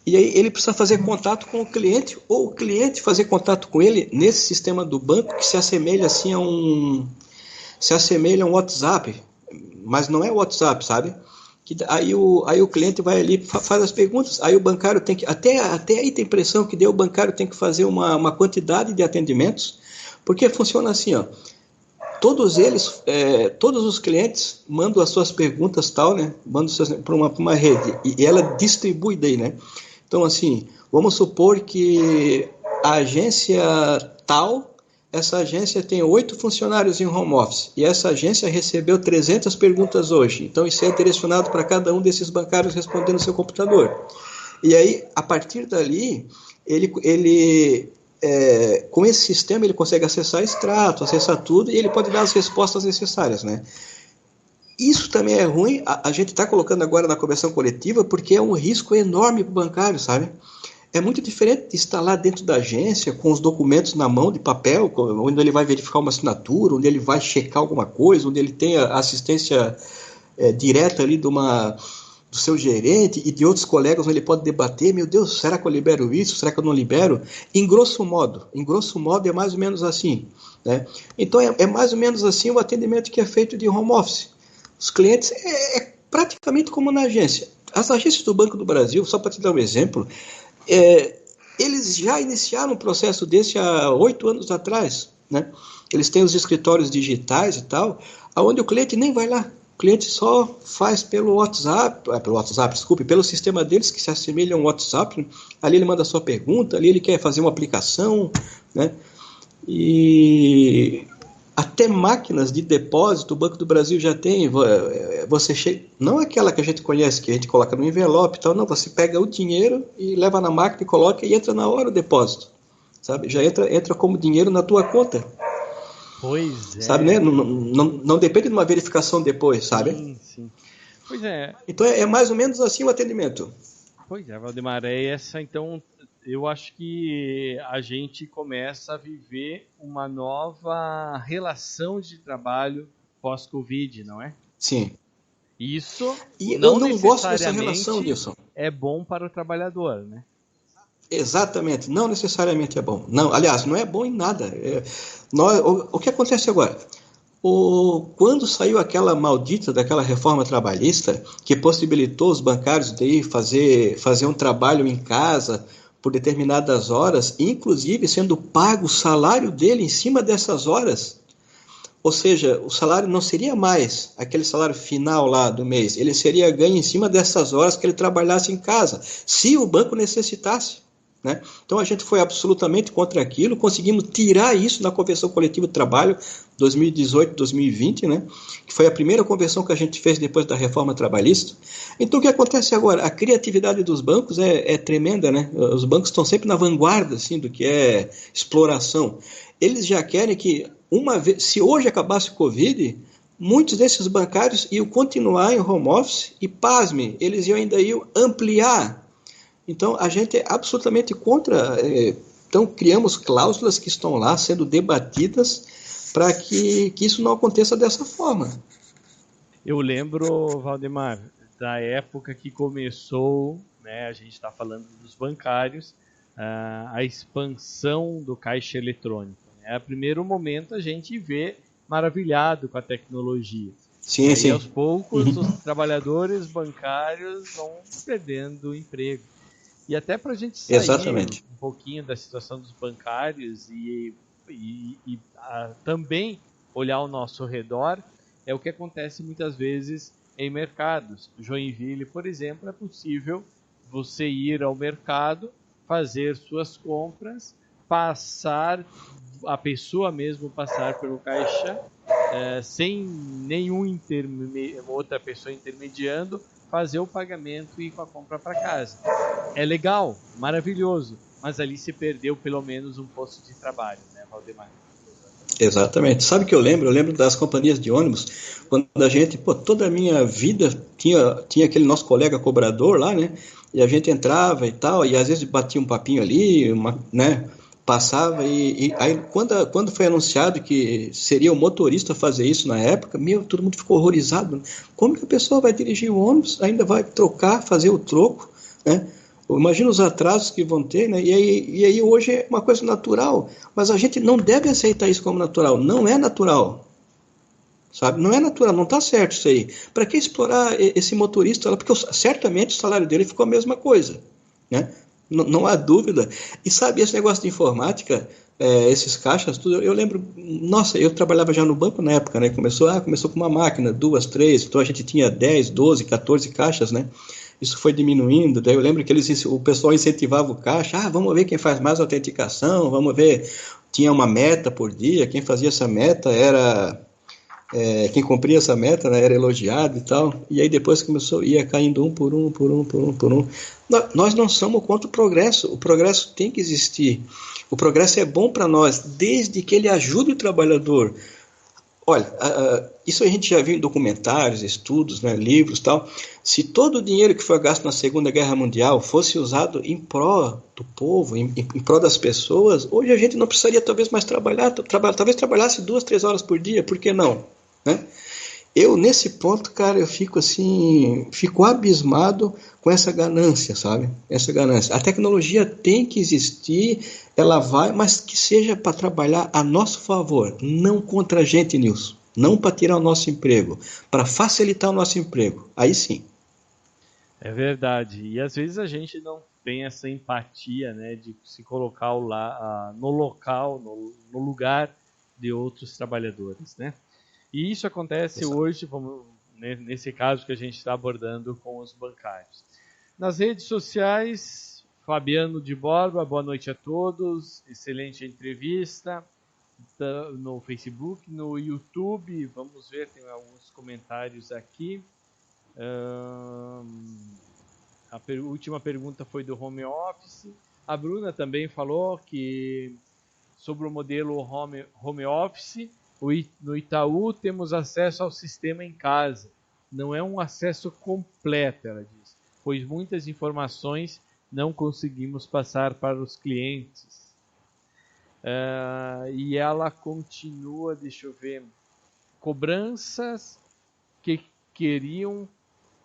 e aí ele precisa fazer contato com o cliente ou o cliente fazer contato com ele nesse sistema do banco que se assemelha assim se assemelha a um WhatsApp, mas não é o WhatsApp, sabe? Aí o cliente vai ali, faz as perguntas, aí o bancário tem que, até aí tem impressão que o bancário tem que fazer uma quantidade de atendimentos, porque funciona assim, ó, todos os clientes mandam as suas perguntas tal, né, mandam para uma rede, e ela distribui daí, né, então assim, vamos supor que a agência tal, essa agência tem 8 funcionários em home office e essa agência recebeu 300 perguntas hoje. Então isso é direcionado para cada um desses bancários respondendo no seu computador. E aí, a partir dali, com esse sistema ele consegue acessar extrato, acessar tudo e ele pode dar as respostas necessárias, né? Isso também é ruim, a gente está colocando agora na conversão coletiva porque é um risco enorme para o bancário, sabe? É muito diferente de estar lá dentro da agência com os documentos na mão de papel, onde ele vai verificar uma assinatura, onde ele vai checar alguma coisa, onde ele tem a assistência direta ali do seu gerente e de outros colegas, onde ele pode debater, meu Deus, será que eu libero isso? Será que eu não libero? Em grosso modo é mais ou menos assim, né? Então é mais ou menos assim o atendimento que é feito de home office. Os clientes praticamente como na agência. As agências do Banco do Brasil, só para te dar um exemplo, eles já iniciaram um processo desse há 8 anos atrás, né? Eles têm os escritórios digitais e tal, onde o cliente nem vai lá. O cliente só faz pelo WhatsApp, pelo sistema deles que se assemelha a um WhatsApp. Né? Ali ele manda a sua pergunta, ali ele quer fazer uma aplicação, né? E até máquinas de depósito, o Banco do Brasil já tem. Você não aquela que a gente conhece, que a gente coloca no envelope e tal, não. Você pega o dinheiro e leva na máquina e coloca e entra na hora o depósito, sabe? Já entra como dinheiro na tua conta. Pois é. Sabe, né? Não depende de uma verificação depois, sabe? Sim. Pois é. Então é mais ou menos assim o atendimento. Pois é, Valdemar, então eu acho que a gente começa a viver uma nova relação de trabalho pós-Covid, não é? Sim. Isso e eu não gosto dessa relação, Nilson. É bom para o trabalhador, né? Exatamente, não necessariamente é bom. Não, aliás, não é bom em nada. O que acontece agora? Quando saiu aquela maldita daquela reforma trabalhista que possibilitou os bancários de fazer um trabalho em casa por determinadas horas, inclusive sendo pago o salário dele em cima dessas horas, ou seja, o salário não seria mais aquele salário final lá do mês, ele seria ganho em cima dessas horas que ele trabalhasse em casa, se o banco necessitasse. Né? Então a gente foi absolutamente contra aquilo, conseguimos tirar isso na Convenção Coletiva de Trabalho 2018-2020, né? Que foi a primeira convenção que a gente fez depois da reforma trabalhista. Então o que acontece agora? A criatividade dos bancos é tremenda, né? Os bancos estão sempre na vanguarda assim, do que é exploração. Eles já querem que, se hoje acabasse o Covid, muitos desses bancários iam continuar em home office e, pasme, eles ainda iam ampliar. Então, a gente é absolutamente contra. Então, criamos cláusulas que estão lá sendo debatidas para que isso não aconteça dessa forma. Eu lembro, Valdemar, da época que começou, né, a gente está falando dos bancários, a expansão do caixa eletrônico. Né? A primeiro momento a gente vê maravilhado com a tecnologia. Sim, e sim. aos poucos os trabalhadores bancários vão perdendo o emprego. E até para a gente sair Exatamente. um pouquinho da situação dos bancários e também olhar ao nosso redor, é o que acontece muitas vezes em mercados. Joinville, por exemplo, é possível você ir ao mercado, fazer suas compras, a pessoa mesmo passar pelo caixa, sem nenhum outra pessoa intermediando, fazer o pagamento e ir com a compra para casa. É legal, maravilhoso, mas ali se perdeu pelo menos um posto de trabalho, né, Valdemar? Exatamente. Sabe o que eu lembro? Eu lembro das companhias de ônibus, quando a gente, toda a minha vida tinha aquele nosso colega cobrador lá, né? E a gente entrava e tal, e às vezes batia um papinho ali, né? Passava e aí quando foi anunciado que seria o motorista fazer isso na época, todo mundo ficou horrorizado. Como que a pessoa vai dirigir o ônibus, ainda vai trocar, fazer o troco, né? Imagina os atrasos que vão ter, né? E aí hoje é uma coisa natural, mas a gente não deve aceitar isso como natural. Não é natural, sabe? Não é natural, não está certo isso aí. Para que explorar esse motorista lá? Porque certamente o salário dele ficou a mesma coisa, né? Não há dúvida. E sabe, esse negócio de informática, esses caixas, tudo, eu lembro, nossa, eu trabalhava já no banco na época, né? Começou com uma máquina, duas, três, então a gente tinha 10, 12, 14 caixas, né? Isso foi diminuindo, daí eu lembro que o pessoal incentivava o caixa, vamos ver quem faz mais autenticação, vamos ver, tinha uma meta por dia, quem fazia essa meta quem cumpria essa meta, né, era elogiado e tal, e aí depois ia caindo um por um, por um, por um, por um. Nós não somos contra o progresso tem que existir, o progresso é bom para nós, desde que ele ajude o trabalhador. Olha, isso a gente já viu em documentários, estudos, né, livros e tal. Se todo o dinheiro que foi gasto na Segunda Guerra Mundial fosse usado em pró do povo, em pró das pessoas, hoje a gente não precisaria talvez mais talvez trabalhasse 2, 3 horas por dia, por que não? Né? Eu, nesse ponto, cara, eu fico assim, fico abismado com essa ganância, sabe? Essa ganância. A tecnologia tem que existir, ela vai, mas que seja para trabalhar a nosso favor, não contra a gente, Nilson. Não para tirar o nosso emprego, para facilitar o nosso emprego. Aí sim. É verdade. E às vezes a gente não tem essa empatia, né, de se colocar no local, no lugar de outros trabalhadores, né? E isso acontece Exato. hoje, nesse caso que a gente está abordando com os bancários. Nas redes sociais, Fabiano de Borba, boa noite a todos, excelente entrevista. No Facebook, no YouTube, vamos ver, tem alguns comentários aqui. A última pergunta foi do home office. A Bruna também falou que sobre o modelo home office, no Itaú temos acesso ao sistema em casa. Não é um acesso completo, ela diz, pois muitas informações não conseguimos passar para os clientes. E ela continua, deixa eu ver, cobranças que queriam,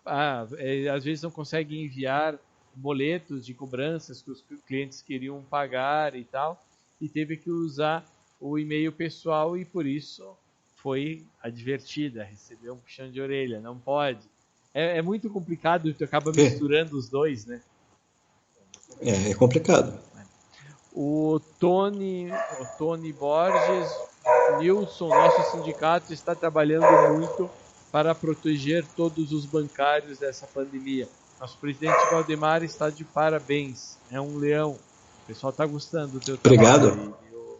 às vezes não conseguem enviar boletos de cobranças que os clientes queriam pagar e tal, e teve que usar o e-mail pessoal e por isso foi advertida, recebeu um puxão de orelha, não pode. É muito complicado, tu acaba misturando os dois, né? É complicado. O Tony Borges, Nilson, nosso sindicato está trabalhando muito para proteger todos os bancários dessa pandemia. Nosso presidente Valdemar está de parabéns, é um leão. O pessoal está gostando do teu trabalho Obrigado. aí, viu?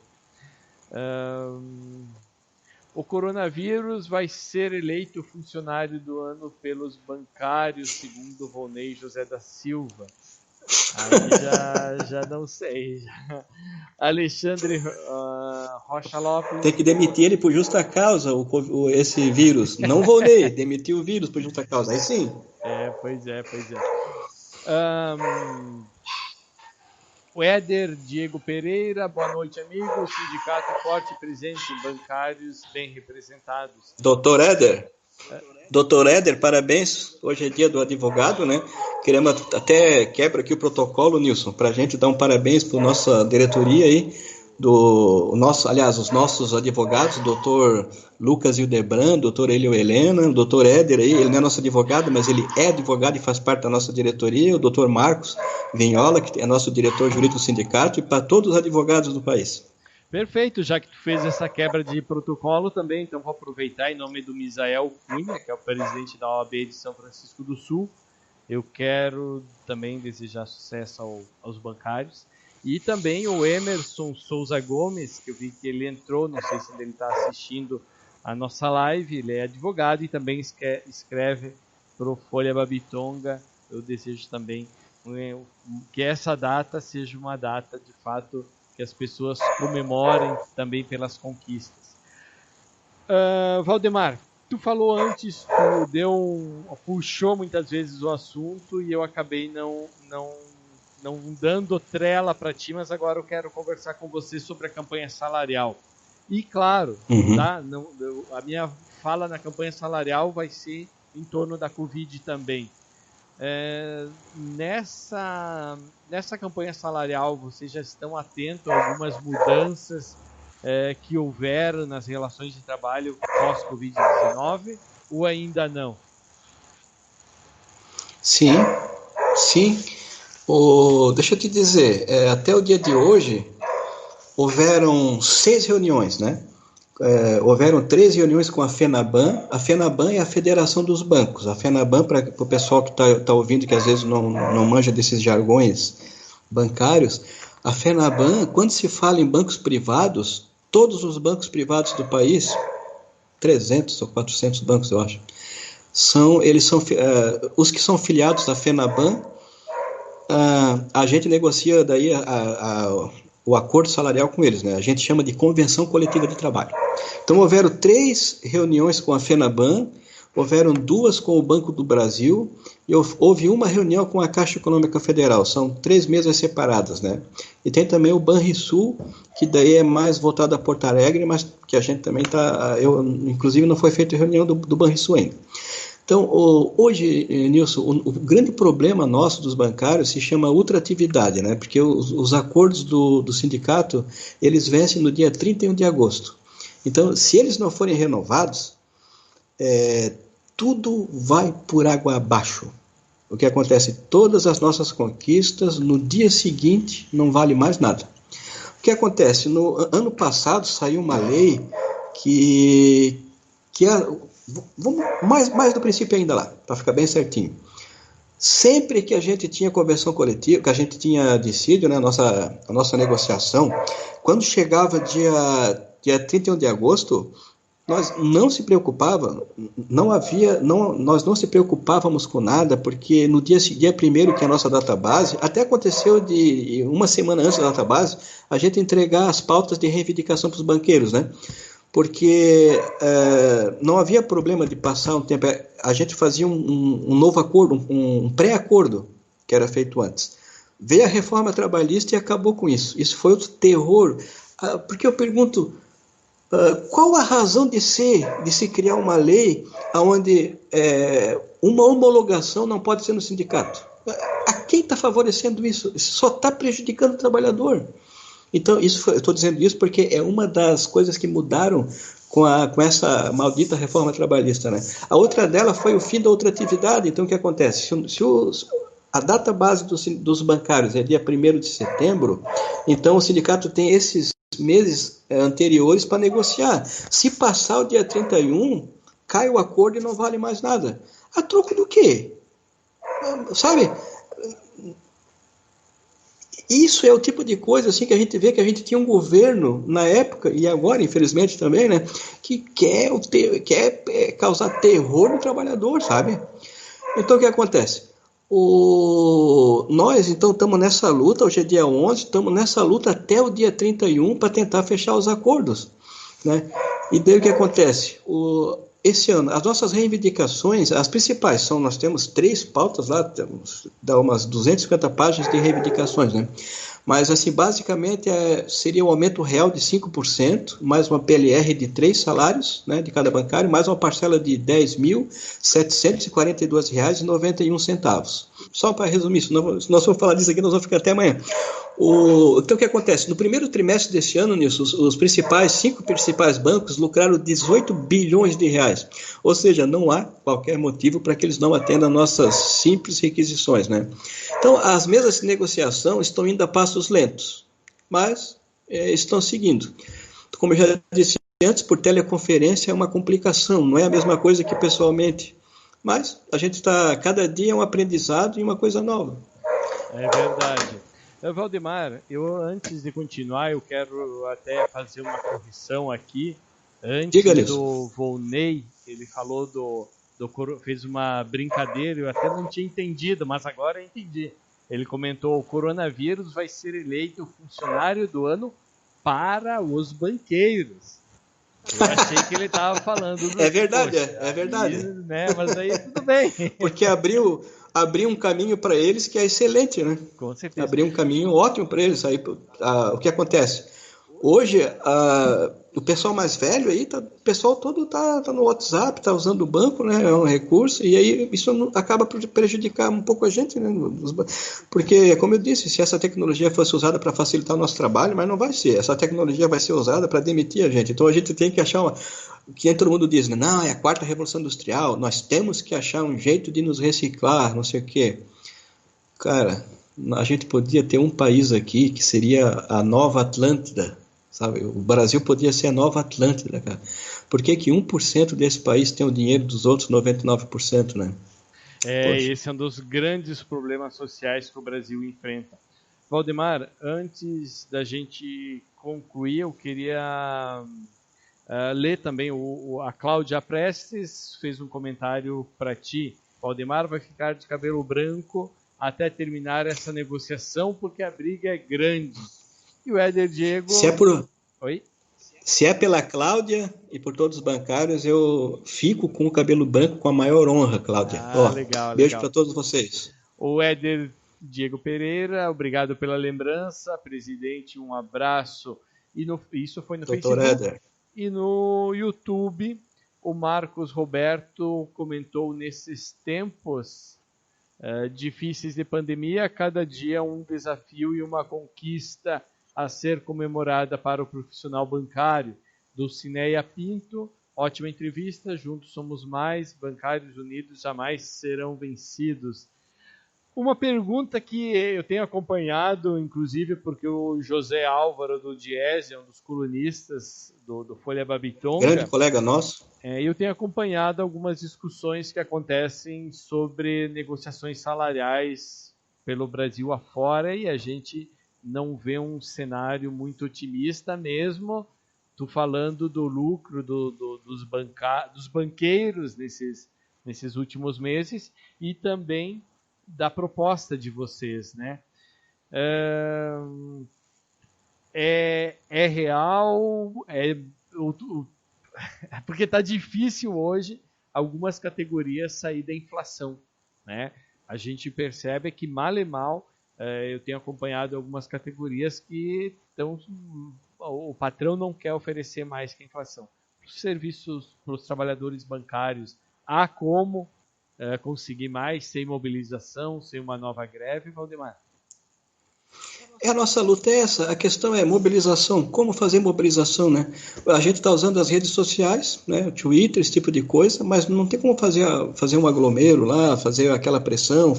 O coronavírus vai ser eleito funcionário do ano pelos bancários, segundo Volney José da Silva. Aí já não sei. Alexandre Rocha Tem Lopes. que demitir ele por justa causa, esse vírus. Não vou ler, demitir o vírus por justa causa. Aí sim. Pois é. O Éder Diego Pereira, boa noite, amigos. Sindicato forte presente, bancários bem representados. Doutor Éder. Doutor Éder, parabéns. Hoje é dia do advogado, né? Queremos até quebra aqui o protocolo, Nilson, para a gente dar um parabéns para nossa diretoria aí, os nossos advogados, doutor Lucas Hildebrand, doutor Elio Helena, o doutor Éder aí, ele não é nosso advogado, mas ele é advogado e faz parte da nossa diretoria, o doutor Marcos Vinhola, que é nosso diretor jurídico do sindicato, e para todos os advogados do país. Perfeito, já que tu fez essa quebra de protocolo também, então vou aproveitar em nome do Misael Cunha, que é o presidente da OAB de São Francisco do Sul. Eu quero também desejar sucesso aos bancários. E também o Emerson Souza Gomes, que eu vi que ele entrou, não sei se ele está assistindo a nossa live, ele é advogado e também escreve para o Folha Babitonga. Eu desejo também que essa data seja uma data de fato que as pessoas comemorem também pelas conquistas. Valdemar, tu falou antes, puxou muitas vezes o assunto e eu acabei não dando trela para ti, mas agora eu quero conversar com você sobre a campanha salarial. E claro, tá? A minha fala na campanha salarial vai ser em torno da Covid também. Nessa campanha salarial, vocês já estão atentos a algumas mudanças que houveram nas relações de trabalho pós-Covid-19 ou ainda não? Sim. Deixa eu te dizer, até o dia de hoje, houveram 6 reuniões, né? Houveram 3 reuniões com a FENABAN. A FENABAN é a Federação dos Bancos. A FENABAN, para o pessoal que está ouvindo, que às vezes não manja desses jargões bancários, a FENABAN, quando se fala em bancos privados, todos os bancos privados do país, 300 ou 400 bancos, eu acho, os que são filiados da FENABAN, a gente negocia daí o acordo salarial com eles, né? A gente chama de convenção coletiva de trabalho. Então, houveram 3 reuniões com a FENABAN, houveram 2 com o Banco do Brasil e houve uma reunião com a Caixa Econômica Federal. São 3 mesas separadas, né? E tem também o Banrisul, que daí é mais voltado a Porto Alegre, mas que a gente também inclusive não foi feita a reunião do Banrisul ainda. Então, hoje, Nilson, o grande problema nosso dos bancários se chama ultratividade, né? Porque os acordos do sindicato, eles vencem no dia 31 de agosto. Então, se eles não forem renovados, tudo vai por água abaixo. O que acontece? Todas as nossas conquistas, no dia seguinte, não vale mais nada. O que acontece? No ano passado, saiu uma lei vamos mais do princípio ainda lá, para ficar bem certinho. Sempre que a gente tinha convenção coletiva, que a gente tinha dissídio, né, a nossa negociação, quando chegava dia 31 de agosto, nós não se preocupava, nós não se preocupávamos com nada, porque no dia 1º, que é a nossa database, até aconteceu de uma semana antes da database, a gente entregar as pautas de reivindicação para os banqueiros, né? Porque não havia problema de passar um tempo, a gente fazia um novo acordo, um pré-acordo que era feito antes. Veio a reforma trabalhista e acabou com isso. Isso foi outro terror, porque eu pergunto, qual a razão de se criar uma lei onde uma homologação não pode ser no sindicato? A quem está favorecendo isso? Só está prejudicando o trabalhador. Então, eu estou dizendo isso porque é uma das coisas que mudaram com essa maldita reforma trabalhista, né? A outra dela foi o fim da ultratividade. Então, o que acontece? A data base dos bancários é dia 1º de setembro, então o sindicato tem esses meses anteriores para negociar. Se passar o dia 31, cai o acordo e não vale mais nada. A troco do quê? Sabe? Isso é o tipo de coisa assim que a gente vê que a gente tinha um governo na época, e agora, infelizmente, também, né, que quer causar terror no trabalhador, sabe? Então, o que acontece? Nós, então, estamos nessa luta, hoje é dia 11, estamos nessa luta até o dia 31 para tentar fechar os acordos, né? E daí o que acontece? Esse ano, as nossas reivindicações, as principais nós temos 3 pautas lá, dá umas 250 páginas de reivindicações, né? Mas, assim, basicamente seria um aumento real de 5%, mais uma PLR de 3 salários, né, de cada bancário, mais uma parcela de R$ 10.742,91. Só para resumir isso, se nós vamos falar disso aqui, nós vamos ficar até amanhã. Então, o que acontece? No primeiro trimestre desse ano, Nilson, os 5 principais bancos lucraram 18 bilhões de reais. Ou seja, não há qualquer motivo para que eles não atendam a nossas simples requisições, né? Então, as mesas de negociação estão indo a passos lentos, mas estão seguindo. Como eu já disse antes, por teleconferência é uma complicação, não é a mesma coisa que pessoalmente. Mas a gente está, cada dia é um aprendizado e uma coisa nova. É verdade. Valdemar, antes de continuar, eu quero até fazer uma correção aqui. Antes do Volney, ele falou fez uma brincadeira, eu até não tinha entendido, mas agora eu entendi. Ele comentou: o coronavírus vai ser eleito funcionário do ano para os banqueiros. Eu achei que ele estava falando do... É verdade, é verdade. Aí, né, mas aí tudo bem. Porque abriu um caminho para eles que é excelente, né? Com certeza. Abriu um caminho ótimo para eles. Aí, o que acontece? Hoje, o pessoal mais velho aí, o pessoal todo tá no WhatsApp, tá usando o banco, né? É um recurso, e aí isso acaba por prejudicar um pouco a gente, né? Porque, como eu disse, se essa tecnologia fosse usada para facilitar o nosso trabalho, mas não vai ser. Essa tecnologia vai ser usada para demitir a gente. Então a gente tem que achar o que todo mundo diz, né? Não, é a quarta revolução industrial, nós temos que achar um jeito de nos reciclar, não sei o quê. Cara, a gente podia ter um país aqui que seria a nova Atlântida. Sabe? O Brasil podia ser a nova Atlântida, cara. Por que 1% desse país tem o dinheiro dos outros 99%, né? Esse é um dos grandes problemas sociais que o Brasil enfrenta. Valdemar, antes da gente concluir, eu queria ler também a Cláudia Prestes fez um comentário para ti. Valdemar vai ficar de cabelo branco até terminar essa negociação porque a briga é grande. E o Éder Diego... Oi? Se é pela Cláudia e por todos os bancários, eu fico com o cabelo branco com a maior honra, Cláudia. Legal, beijo para todos vocês. O Éder Diego Pereira, obrigado pela lembrança. Presidente, um abraço. Isso foi no Facebook. Éder. E no YouTube, o Marcos Roberto comentou: nesses tempos difíceis de pandemia, cada dia um desafio e uma conquista a ser comemorada para o profissional bancário. Dulcineia Pinto, ótima entrevista, juntos somos mais, bancários unidos jamais serão vencidos. Uma pergunta que eu tenho acompanhado, inclusive porque o José Álvaro do Diese, um dos colunistas do Folha Babitonga, grande colega nosso, eu tenho acompanhado algumas discussões que acontecem sobre negociações salariais pelo Brasil afora, e a gente não vê um cenário muito otimista mesmo. Tu falando do lucro dos banqueiros nesses últimos meses e também da proposta de vocês, né? É real, porque tá difícil hoje algumas categorias sair da inflação, né? A gente percebe que mal e mal eu tenho acompanhado algumas categorias que o patrão não quer oferecer mais que a inflação. Os serviços para os trabalhadores bancários, há como conseguir mais sem mobilização, sem uma nova greve, Valdemar? A nossa luta é essa, a questão é mobilização, como fazer mobilização, né? A gente está usando as redes sociais, né, o Twitter, esse tipo de coisa, mas não tem como fazer um aglomero lá, fazer aquela pressão,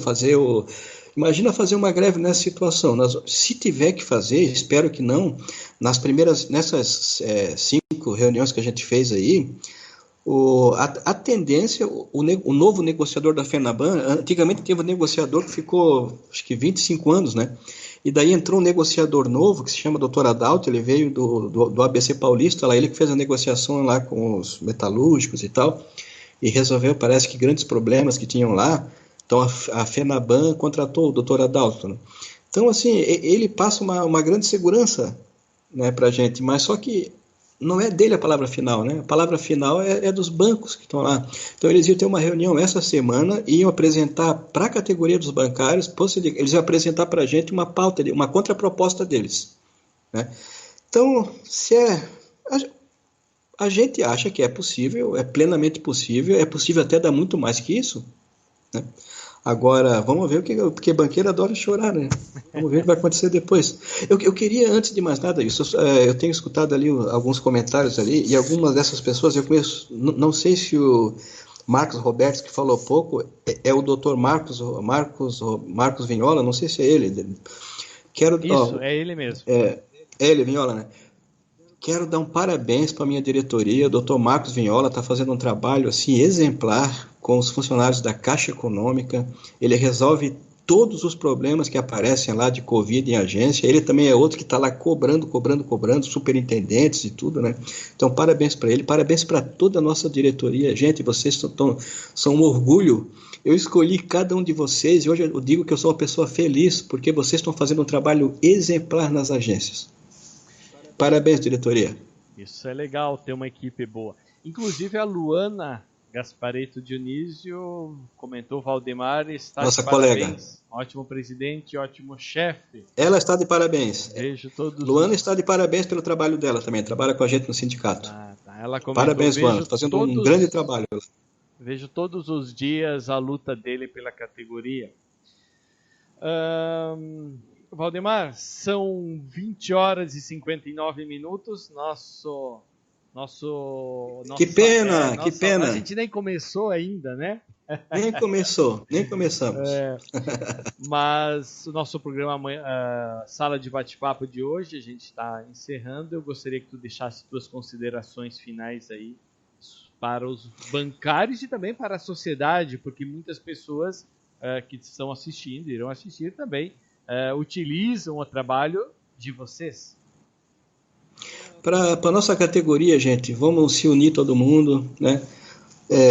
Imagina fazer uma greve nessa situação. Se tiver que fazer, espero que não, nessas 5 reuniões que a gente fez aí, a tendência, o novo negociador da FENABAN, antigamente teve um negociador que ficou, acho que 25 anos, né? E daí entrou um negociador novo, que se chama Dr. Adalto, ele veio do ABC Paulista, lá ele que fez a negociação lá com os metalúrgicos e tal, e resolveu, parece que, grandes problemas que tinham lá. Então a FENABAN contratou o Dr. Adalto, né? Então, assim, ele passa uma grande segurança, né, para a gente, mas só que não é dele a palavra final, né? A palavra final é dos bancos que estão lá. Então eles iam ter uma reunião essa semana e iam apresentar para a categoria dos bancários, eles iam apresentar para a gente uma pauta, uma contraproposta deles, né? Então, a gente acha que é possível, é plenamente possível, é possível até dar muito mais que isso, né? Agora, vamos ver porque banqueiro adora chorar, né? Vamos ver o que vai acontecer depois. Eu queria, antes de mais nada, eu tenho escutado ali alguns comentários ali, e algumas dessas pessoas eu conheço, não sei se o Marcos Roberts, que falou pouco, é o doutor Marcos Vinhola, não sei se é ele. É ele mesmo. É ele, Vinhola, né? Quero dar um parabéns para a minha diretoria. O Dr. Marcos Vinhola está fazendo um trabalho assim exemplar com os funcionários da Caixa Econômica. Ele resolve todos os problemas que aparecem lá de Covid em agência. Ele também é outro que está lá cobrando, superintendentes e tudo, né? Então, parabéns para ele, parabéns para toda a nossa diretoria. Gente, vocês são um orgulho. Eu escolhi cada um de vocês e hoje eu digo que eu sou uma pessoa feliz porque vocês estão fazendo um trabalho exemplar nas agências. Parabéns, diretoria. Isso é legal, ter uma equipe boa. Inclusive a Luana Gaspareto Dionísio comentou: Valdemar está nossa de colega. Parabéns. Ótimo presidente, ótimo chefe. Ela está de parabéns. Vejo todos. Luana está de parabéns pelo trabalho dela também. Trabalha com a gente no sindicato. Tá. Ela comentou: parabéns, Luana. Está fazendo um grande trabalho. Vejo todos os dias a luta dele pela categoria. Valdemar, são 20 horas e 59 minutos. Que pena, que pena. A gente nem começou ainda, né? Nem começamos. Mas o nosso programa Sala de Bate-Papo de hoje, a gente está encerrando. Eu gostaria que tu deixasse tuas considerações finais aí para os bancários e também para a sociedade, porque muitas pessoas que estão assistindo, irão assistir também, utilizam o trabalho de vocês. Para a nossa categoria, gente, vamos se unir todo mundo, né?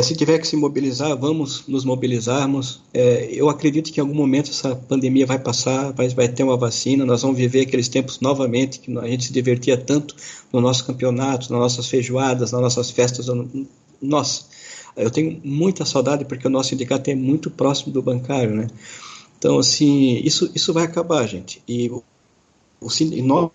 Se tiver que se mobilizar, vamos nos mobilizarmos. Eu acredito que em algum momento essa pandemia vai passar, vai ter uma vacina, nós vamos viver aqueles tempos novamente, que a gente se divertia tanto no nosso campeonato, nas nossas feijoadas, nas nossas festas. Nossa, eu tenho muita saudade porque o nosso sindicato é muito próximo do bancário, né? Então, assim, isso vai acabar, gente. E nós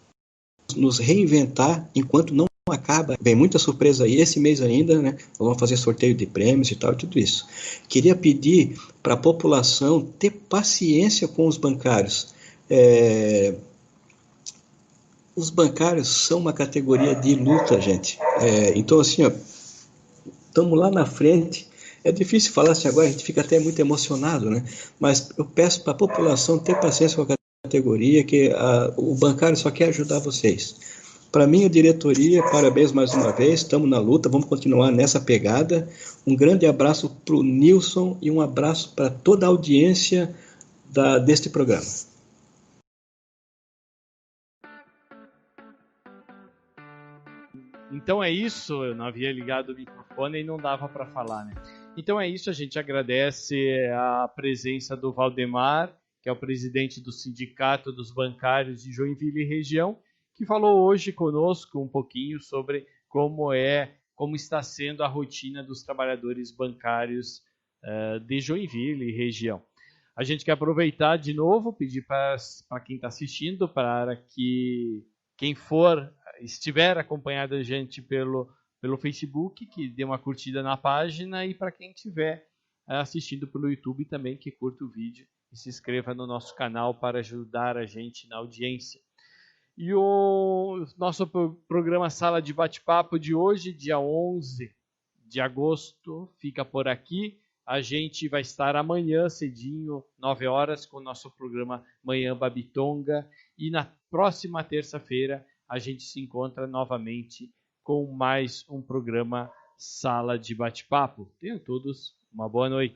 nos reinventar enquanto não acaba. Vem muita surpresa aí esse mês ainda, né? Nós vamos fazer sorteio de prêmios e tal, tudo isso. Queria pedir para a população ter paciência com os bancários. Os bancários são uma categoria de luta, gente. Então, assim, estamos lá na frente. É difícil falar assim agora, a gente fica até muito emocionado, né? Mas eu peço para a população ter paciência com a categoria, que o bancário só quer ajudar vocês. Para mim, a diretoria, parabéns mais uma vez, estamos na luta, vamos continuar nessa pegada. Um grande abraço para o Nilson e um abraço para toda a audiência deste programa. Então é isso, eu não havia ligado o microfone e não dava para falar, né? Então é isso, a gente agradece a presença do Valdemar, que é o presidente do Sindicato dos Bancários de Joinville e região, que falou hoje conosco um pouquinho sobre como está sendo a rotina dos trabalhadores bancários de Joinville e região. A gente quer aproveitar de novo, pedir para quem está assistindo, para que quem estiver acompanhando a gente pelo Facebook, que dê uma curtida na página, e para quem estiver assistindo pelo YouTube também, que curta o vídeo e se inscreva no nosso canal para ajudar a gente na audiência. E o nosso programa Sala de Bate-Papo de hoje, dia 11 de agosto, fica por aqui. A gente vai estar amanhã cedinho, 9 horas, com o nosso programa Manhã Babitonga. E na próxima terça-feira a gente se encontra novamente com mais um programa Sala de Bate-Papo. Tenham todos uma boa noite.